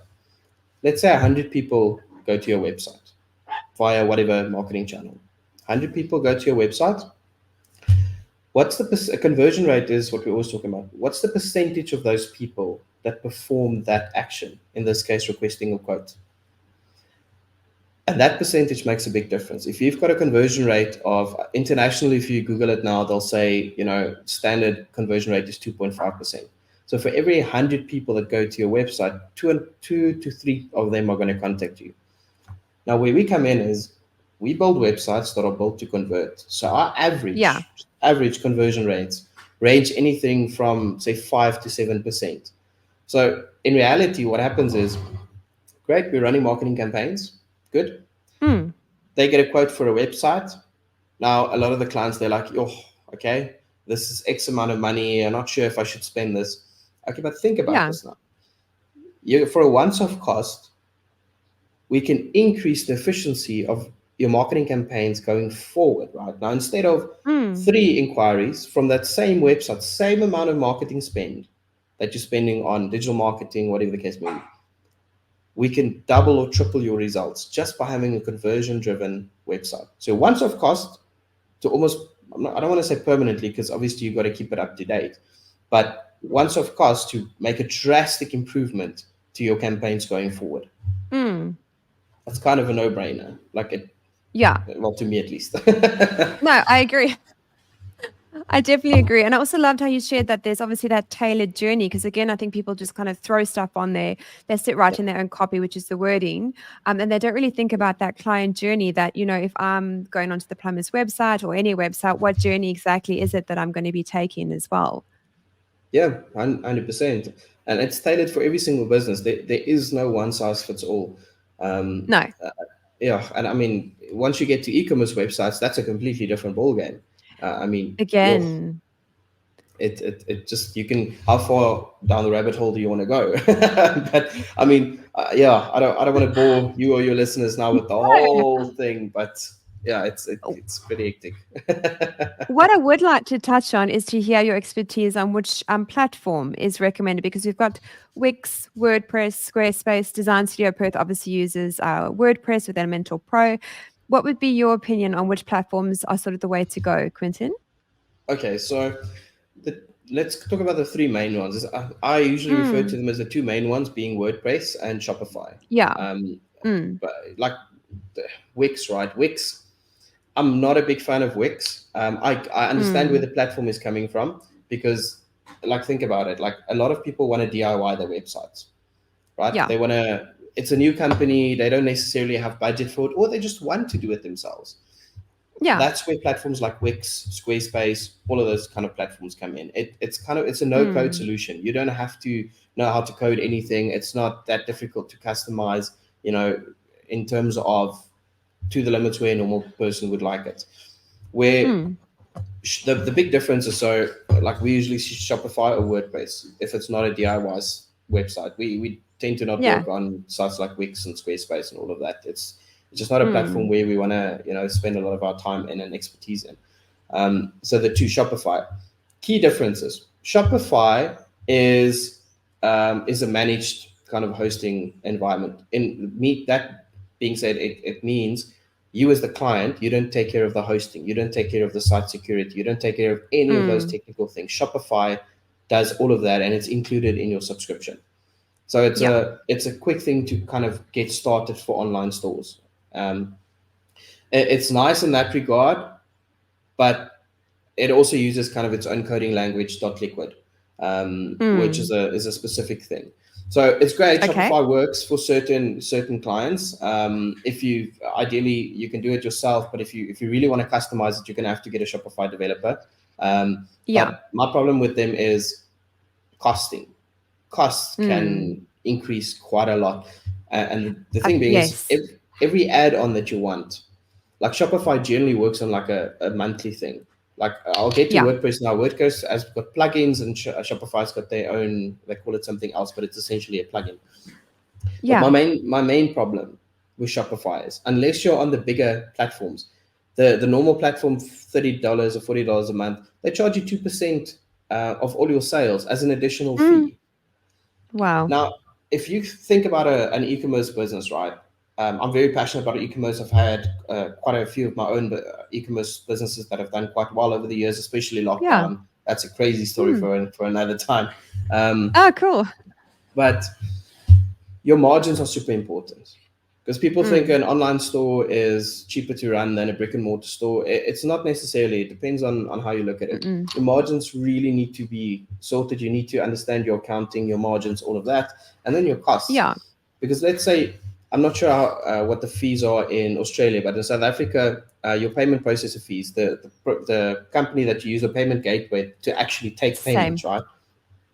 Let's say 100 people go to your website via whatever marketing channel. 100 people go to your website. What's the conversion rate is what we're always talking about. What's the percentage of those people that perform that action? In this case, requesting a quote. And that percentage makes a big difference. If you've got a conversion rate of internationally, if you Google it now, they'll say, standard conversion rate is 2.5%. So for every 100 people that go to your website, two to three of them are going to contact you. Now, where we come in is we build websites that are built to convert. So our Yeah. average conversion rates range anything from say 5 to 7%. So in reality, what happens is, great, we're running marketing campaigns. Good. Mm. They get a quote for a website. Now, a lot of the clients, they're like, oh, okay, this is X amount of money. I'm not sure if I should spend this. Okay, but think about Yeah. this now. For a once-off cost, we can increase the efficiency of your marketing campaigns going forward, right? Now, instead of Mm. 3 inquiries from that same website, same amount of marketing spend that you're spending on digital marketing, whatever the case may be, we can double or triple your results just by having a conversion driven website. So once off cost to almost, I don't want to say permanently because obviously you've got to keep it up to date, but once off cost to make a drastic improvement to your campaigns going forward. Mm. That's kind of a no brainer. Yeah. Well, to me at least. No, I agree. I definitely agree. And I also loved how you shared that there's obviously that tailored journey. Because again, I think people just kind of throw stuff on there. They sit right Yeah. in their own copy, which is the wording. And they don't really think about that client journey that, if I'm going onto the plumber's website or any website, what journey exactly is it that I'm going to be taking as well? Yeah, 100%. And it's tailored for every single business. There is no one size fits all. Um, No, yeah, and I mean, once you get to e-commerce websites, that's a completely different ballgame. I mean, again. it just, you can, how far down the rabbit hole do you want to go? But I mean, yeah, I don't want to bore you or your listeners now with the No. whole thing, but yeah, it's pretty hectic. What I would like to touch on is to hear your expertise on which platform is recommended, because we've got Wix, WordPress, Squarespace. Design Studio Perth obviously uses WordPress with Elementor Pro. What would be your opinion on which platforms are sort of the way to go, Quentin? Okay, so let's talk about the three main ones. I usually refer to Mm, them as the two main ones, being WordPress and Shopify. yeah. Um, Mm, but like the Wix, right? Wix, I'm not a big fan of Wix. I understand where mm, the platform is coming from, because, like, think about it. Like, a lot of people want to DIY their websites, right? yeah. They want to. It's a new company. They don't necessarily have budget for it, or they just want to do it themselves. Yeah. That's where platforms like Wix, Squarespace, all of those kind of platforms come in. It's a no code Mm, solution. You don't have to know how to code anything. It's not that difficult to customize, you know, in terms of, to the limits where a normal person would like it. Where mm, the big difference is, so like, we usually see Shopify or WordPress if it's not a DIY website. We tend to not yeah. work on sites like Wix and Squarespace and all of that. It's just not a platform Mm, where we want to, spend a lot of our time in and expertise in. So the two, Shopify, key differences. Shopify is a managed kind of hosting environment. That being said, it means you, as the client, you don't take care of the hosting, you don't take care of the site security, you don't take care of any of those mm, technical things. Shopify does all of that, and it's included in your subscription. So yeah. it's a quick thing to kind of get started for online stores. Um, it's nice in that regard, but it also uses kind of its own coding language, .liquid, which Mm, is a specific thing. So it's great. okay. Shopify works for certain clients. If you, ideally, you can do it yourself, but if you really want to customize it, you're going to have to get a Shopify developer. Yeah. But my problem with them is costing. Costs Mm, can increase quite a lot, and the thing being is, yes. every add-on that you want, like, Shopify generally works on like a monthly thing. Like, I'll get to Yeah. WordPress now. WordPress has got plugins, and Shopify's got their own. They call it something else, but it's essentially a plugin. But my Yeah. main problem with Shopify is, unless you're on the bigger platforms, the normal platform, $30 or $40 a month, they charge you 2% of all your sales as an additional Mm, fee. wow. Now, if you think about an e-commerce business, right? I'm very passionate about e-commerce. I've had quite a few of my own e-commerce businesses that have done quite well over the years, especially Yeah. lockdown. That's a crazy story Mm. for another time. Um, Oh, cool. but your margins are super important, because people think Mm, an online store is cheaper to run than a brick and mortar store. It's not necessarily. It depends on how you look at it. mm-mm. Your margins really need to be sorted. You need to understand your accounting, your margins, all of that, and then your costs. Yeah. Because, let's say, I'm not sure what the fees are in Australia, but in South Africa, your payment processor fees, the company that you use, a payment gateway to actually take Same. payments, right,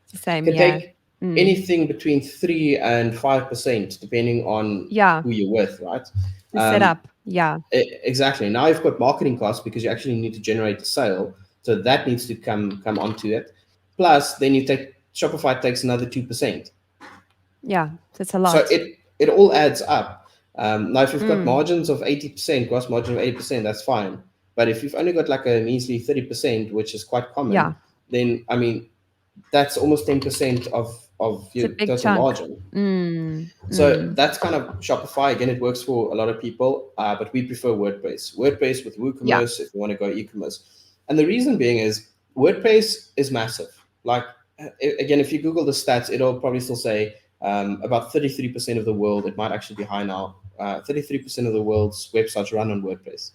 It's the same. can Yeah. take Mm. anything between 3 and 5%, depending on Yeah. who you're with, right? The setup. Yeah. Exactly. Now you've got marketing costs, because you actually need to generate the sale, so that needs to come onto it. Plus, then Shopify takes another 2%. Yeah. That's a So lot. it all adds up. Now, if you've got Mm. margins of 80%, gross margin of 80%, that's fine. But if you've only got like a measly 30%, which is quite common, Yeah. then, I mean, that's almost 10% of It's a your big total chunk. margin. Mm. So Mm. that's kind of Shopify. Again, it works for a lot of people, but we prefer WordPress. WordPress with Yeah. WooCommerce if you want to go e-commerce. And the reason being is, WordPress is massive. Like, again, if you Google the stats, it'll probably still say about 33% of the world. It might actually be high now. 33% of the world's websites run on WordPress.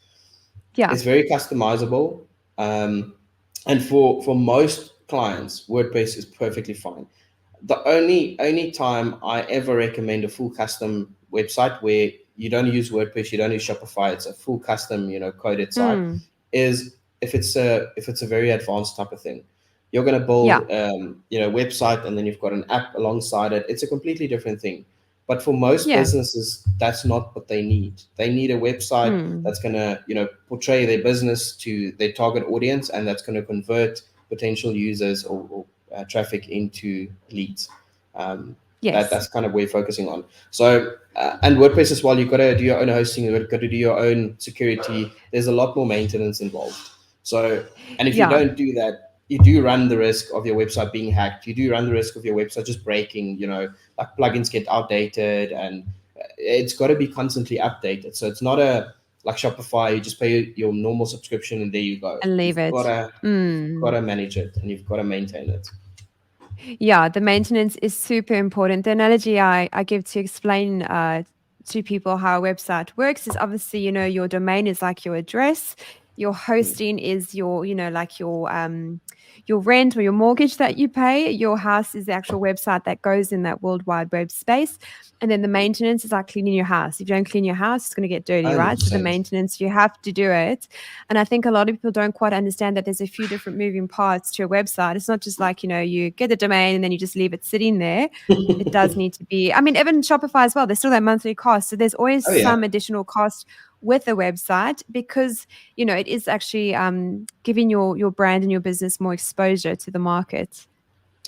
Yeah. It's very customizable, and for most clients, WordPress is perfectly fine. The only time I ever recommend a full custom website, where you don't use WordPress, you don't use Shopify, it's a full custom, coded site, Mm. is if it's a very advanced type of thing. You're going to Yeah. build website, and then you've got an app alongside it. It's a completely different thing. But for most Yeah. businesses, that's not what they need. They need a website Mm. that's going to portray their business to their target audience, and that's going to convert potential users or traffic into leads. Yes. That's kind of where you're focusing on. So and WordPress as well, you've got to do your own hosting, you've got to do your own security. There's a lot more maintenance involved. So, and if you Yeah. don't do that, you do run the risk of your website being hacked. You do run the risk of your website just breaking, like plugins get outdated, and it's got to be constantly updated. So it's not like Shopify, you just pay your normal subscription and there you go. And leave You've got it. to manage it, and you've got to maintain it. Yeah, the maintenance is super important. The analogy I give to explain to people how a website works is obviously, your domain is like your address. Your hosting is your, like your rent or your mortgage that you pay. Your house is the actual website that goes in that World Wide Web space. And then the maintenance is like cleaning your house. If you don't clean your house, it's going to get dirty, right? So the 100%. maintenance, you have to do it. And I think a lot of people don't quite understand that there's a few different moving parts to a website. It's not just like, you get the domain and then you just leave it sitting there. It does need to be, even Shopify as well, there's still that monthly cost. So there's always Oh yeah. some additional cost with a website because, it is actually giving your brand and your business more exposure to the market.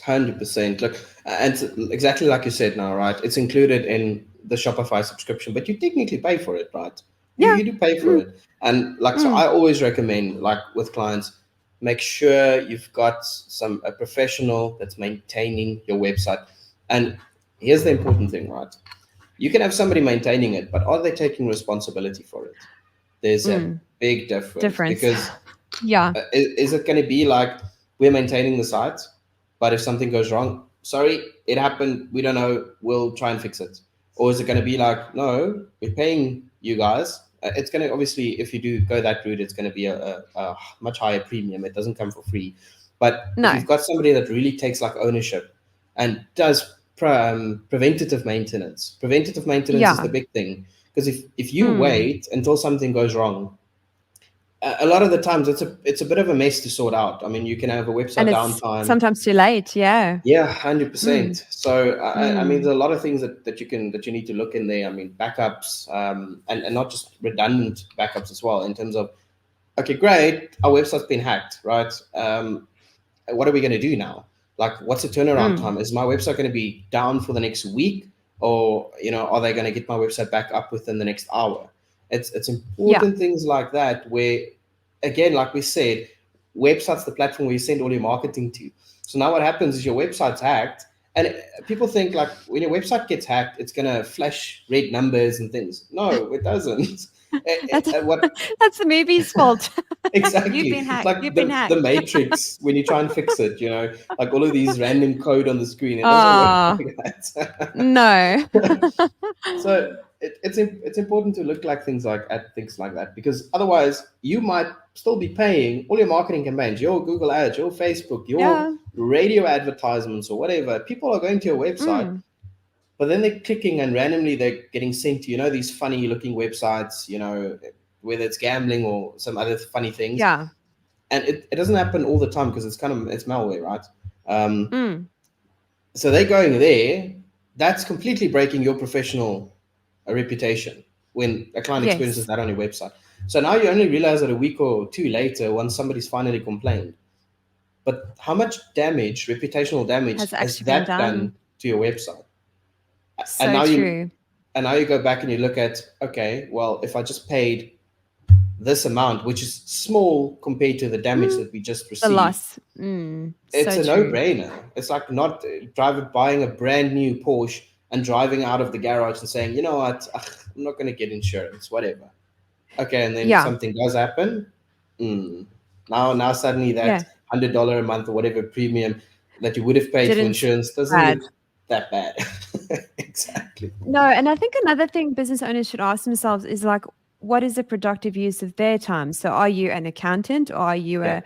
100%. Look, and exactly like you said now, right? It's included in the Shopify subscription, but you technically pay for it, right? You, Yeah. you do pay for it. And so I always recommend, like with clients, make sure you've got a professional that's maintaining your website. And here's the important thing, right? You can have somebody maintaining it, but are they taking responsibility for it? There's a big difference. Because Yeah. is it going to be like we're maintaining the site, but if something goes wrong, sorry, it happened, we don't know, we'll try and fix it? Or is it going to be like, no, we're paying you guys? It's going to, obviously, if you do go that route, it's going to be a much higher premium. It doesn't come for free. But if No. you've got somebody that really takes like ownership and does preventative maintenance Yeah. is the big thing. Because if you wait until something goes wrong, a lot of the times it's a bit of a mess to sort out. I mean, you can have a website And it's downtime. sometimes too late. Yeah. Yeah, 100%. So I mean, there's a lot of things that you need to look in there. I mean, backups, and not just redundant backups as well. In terms of, okay, great, our website's been hacked, right? What are we going to do now? Like, what's the turnaround time? Is my website going to be down for the next week, or are they going to get my website back up within the next hour? It's important things like that where, again, like we said, website's the platform where you send all your marketing to. So now what happens is your website's hacked, and people think like when your website gets hacked, it's going to flash red numbers and things. No, it doesn't. That's the movie's fault. Exactly. You've been hacked. It's like You've been hacked. the Matrix when you try and fix it, like all of these random code on the screen. It doesn't work like that. No. So it's important to look at things like that, because otherwise you might still be paying all your marketing campaigns, your Google ads, your Facebook, your radio advertisements, or whatever. People are going to your website, but then they're clicking and randomly they're getting sent to, these funny looking websites, whether it's gambling or some other funny things. Yeah. And it doesn't happen all the time because it's malware, right? So they're going there. That's completely breaking your professional reputation when a client experiences that on your website. So now you only realize that a week or two later, once somebody's finally complained. But how much damage, reputational damage, has that done to your website? So and now true. And now you go back and you look at, okay, well, if I just paid this amount, which is small compared to the damage that we just received, the loss. It's so a no-brainer. It's like not buying a brand new Porsche and driving out of the garage and saying, you know what, I'm not going to get insurance, whatever. Okay, and then something does happen. Now suddenly that $100 a month or whatever premium that you would have paid for insurance doesn't look that bad. Exactly. No, and I think another thing business owners should ask themselves is like, what is the productive use of their time? So are you an accountant, or are you a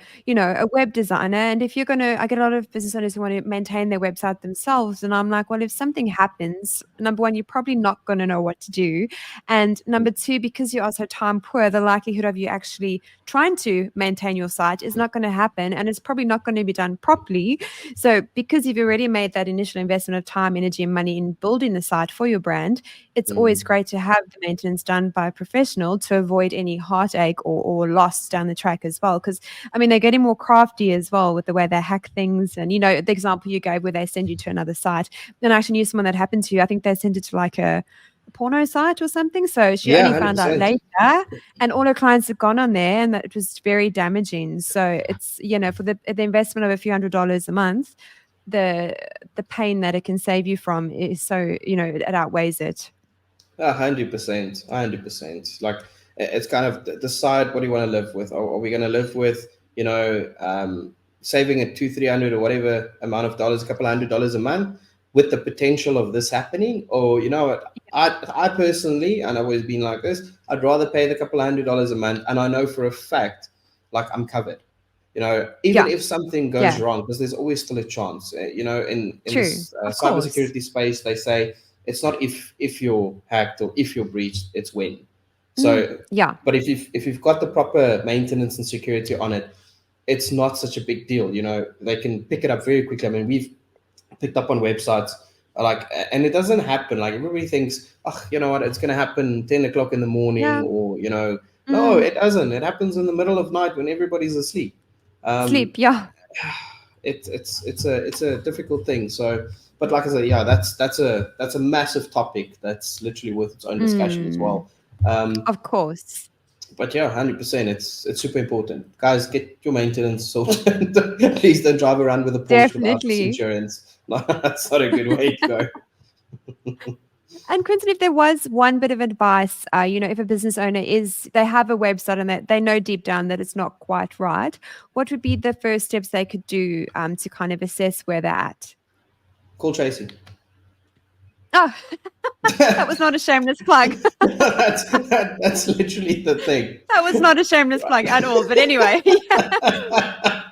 web designer? And if you're going to, I get a lot of business owners who want to maintain their website themselves. And I'm like, well, if something happens, number one, you're probably not going to know what to do. And number two, because you are so time poor, the likelihood of you actually trying to maintain your site is not going to happen. And it's probably not going to be done properly. So because you've already made that initial investment of time, energy, and money in building the site for your brand, it's always great to have the maintenance done by a professional. intentional to avoid any heartache or loss down the track as well. Because, I mean, they're getting more crafty as well with the way they hack things. And, the example you gave where they send you to another site. And I actually knew someone that happened to you. I think they sent it to like a porno site or something. So she Yeah, only found out 100%. later, and all her clients had gone on there, and that was very damaging. So it's, for the investment of a few $100s a month, the pain that it can save you from is so, it outweighs it. 100%, 100%. Like it's kind of decide what do you want to live with. Are we going to live with, saving a 200-300 or whatever amount of dollars, a couple $100s a month, with the potential of this happening? Or what? I personally, and I've always been like this, I'd rather pay the couple $100s a month, and I know for a fact, like I'm covered. Even if something goes wrong, because there's always still a chance. In True, this of course. cybersecurity space, they say it's not if you're hacked or if you're breached, it's when. So but if you've got the proper maintenance and security on it, it's not such a big deal. They can pick it up very quickly. I mean, we've picked up on websites and it doesn't happen. Like everybody thinks, oh, you know what, it's going to happen 10 o'clock in the morning, or no, it doesn't. It happens in the middle of night when everybody's asleep. Sleep, It's a difficult thing. So, but like I said, that's a massive topic that's literally worth its own discussion as well. Of course. But 100%, it's super important. Guys, get your maintenance sorted. Please don't drive around with a Porsche without insurance. That's not a good way to go. And Quentin, if there was one bit of advice, if a business owner they have a website and they know deep down that it's not quite right, what would be the first steps they could do to kind of assess where they're at? Call Tracy. Oh, that was not a shameless plug. That's literally the thing. That was not a shameless plug at all. But anyway,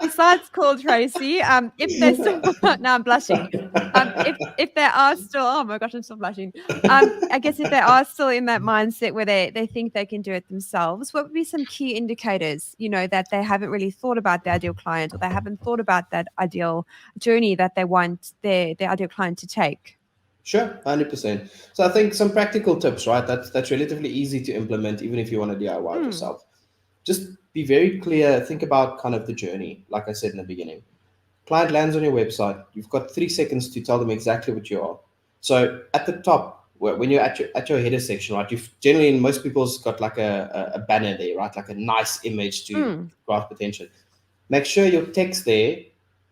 besides call Tracy, if they're still, now I'm blushing. If they are still, oh my gosh, I'm still blushing. I guess if they are still in that mindset where they think they can do it themselves, what would be some key indicators, that they haven't really thought about the ideal client, or they haven't thought about that ideal journey that they want their ideal client to take? Sure, 100%. So I think some practical tips, right? That's relatively easy to implement, even if you want to DIY yourself. Just be very clear. Think about kind of the journey, like I said in the beginning. Client lands on your website. You've got 3 seconds to tell them exactly what you are. So at the top, when you're at your header section, right? You've generally, most people's got like a banner there, right? Like a nice image to grasp attention. Make sure your text there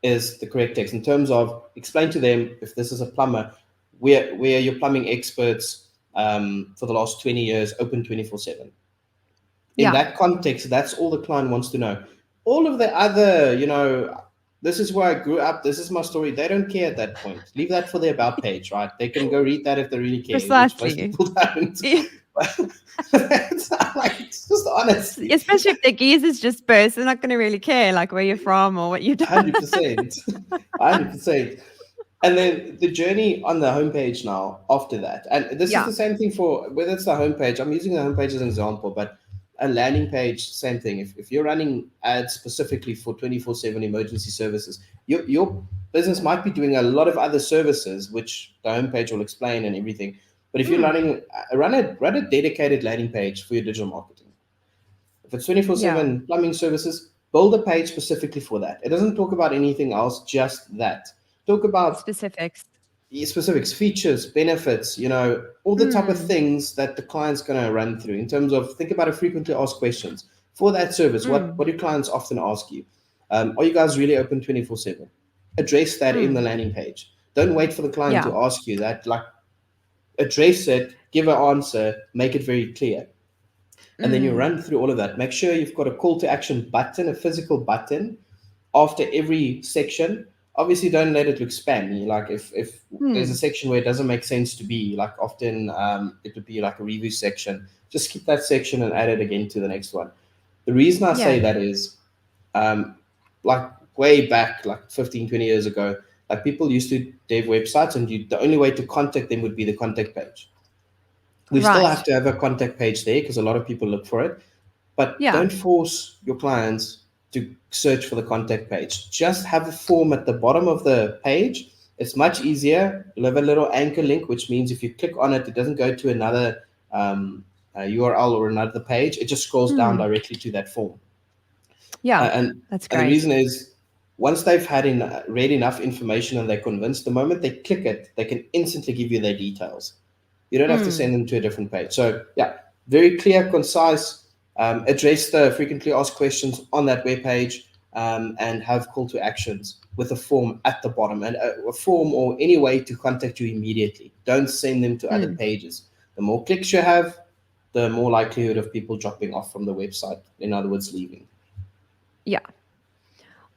is the correct text in terms of explain to them, if this is a plumber, we're your plumbing experts for the last 20 years, open 24/7. In that context, that's all the client wants to know. All of the other, this is where I grew up, this is my story, they don't care at that point. Leave that for the about page, right? They can go read that if they really care. Precisely. Which most people don't. It's just honest. Especially if their geezer's just burst, they're not going to really care like where you're from or what you've done. 100%. 100%. And then the journey on the homepage now after that. And this is the same thing for whether it's the homepage. I'm using the homepage as an example, but a landing page, same thing. If you're running ads specifically for 24/7 emergency services, your business might be doing a lot of other services, which the homepage will explain and everything. But if you're run a dedicated landing page for your digital marketing. If it's 24/7 plumbing services, build a page specifically for that. It doesn't talk about anything else, just that. Talk about specifics, features, benefits, all the type of things that the client's going to run through in terms of, think about frequently asked questions for that service. What do clients often ask you? Are you guys really open 24/7? Address that in the landing page. Don't wait for the client to ask you that. Like, address it, give an answer, make it very clear. And then you run through all of that. Make sure you've got a call to action button, a physical button after every section. Obviously, don't let it look spammy. Like if there's a section where it doesn't make sense to be, like often it would be like a review section. Just skip that section and add it again to the next one. The reason I say that is like way back, like 15, 20 years ago, like people used to dev websites and the only way to contact them would be the contact page. We still have to have a contact page there because a lot of people look for it. But don't force your clients to search for the contact page. Just have a form at the bottom of the page. It's much easier. You'll have a little anchor link, which means if you click on it, it doesn't go to another URL or another page, it just scrolls down directly to that form. Yeah, And that's the great. reason is, once they've read enough information and they're convinced, the moment they click it, they can instantly give you their details. You don't have to send them to a different page. So yeah, very clear, concise, address the frequently asked questions on that web page, and have call to actions with a form at the bottom, and a form or any way to contact you immediately. Don't send them to other pages. The more clicks you have, the more likelihood of people dropping off from the website. In other words, leaving. Yeah.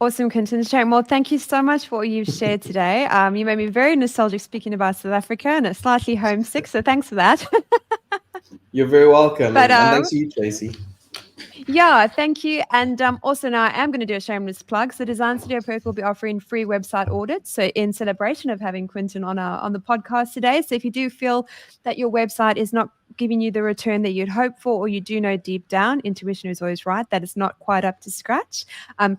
Awesome, Quentin. Shane, well, thank you so much for what you've shared today. You made me very nostalgic speaking about South Africa and slightly homesick, so thanks for that. You're very welcome, But and thanks to you, Tracy. yeah, thank you. And also now I am going to do a shameless plug. So Design Studio Perth will be offering free website audits. So in celebration of having Quentin on the podcast today. So if you do feel that your website is not giving you the return that you'd hope for, or you do know deep down, intuition is always right, that it's not quite up to scratch,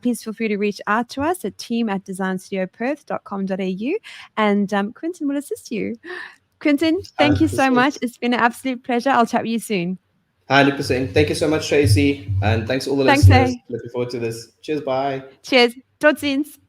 please feel free to reach out to us at team@designstudioperth.com.au, and Quentin will assist you. Quentin, thank you so much. 100%. It's been an absolute pleasure. I'll chat with you soon. 100%. Thank you so much, Tracy. And thanks to all the Thanks, listeners. eh? Looking forward to this. Cheers. Bye. Cheers. Tot ziens.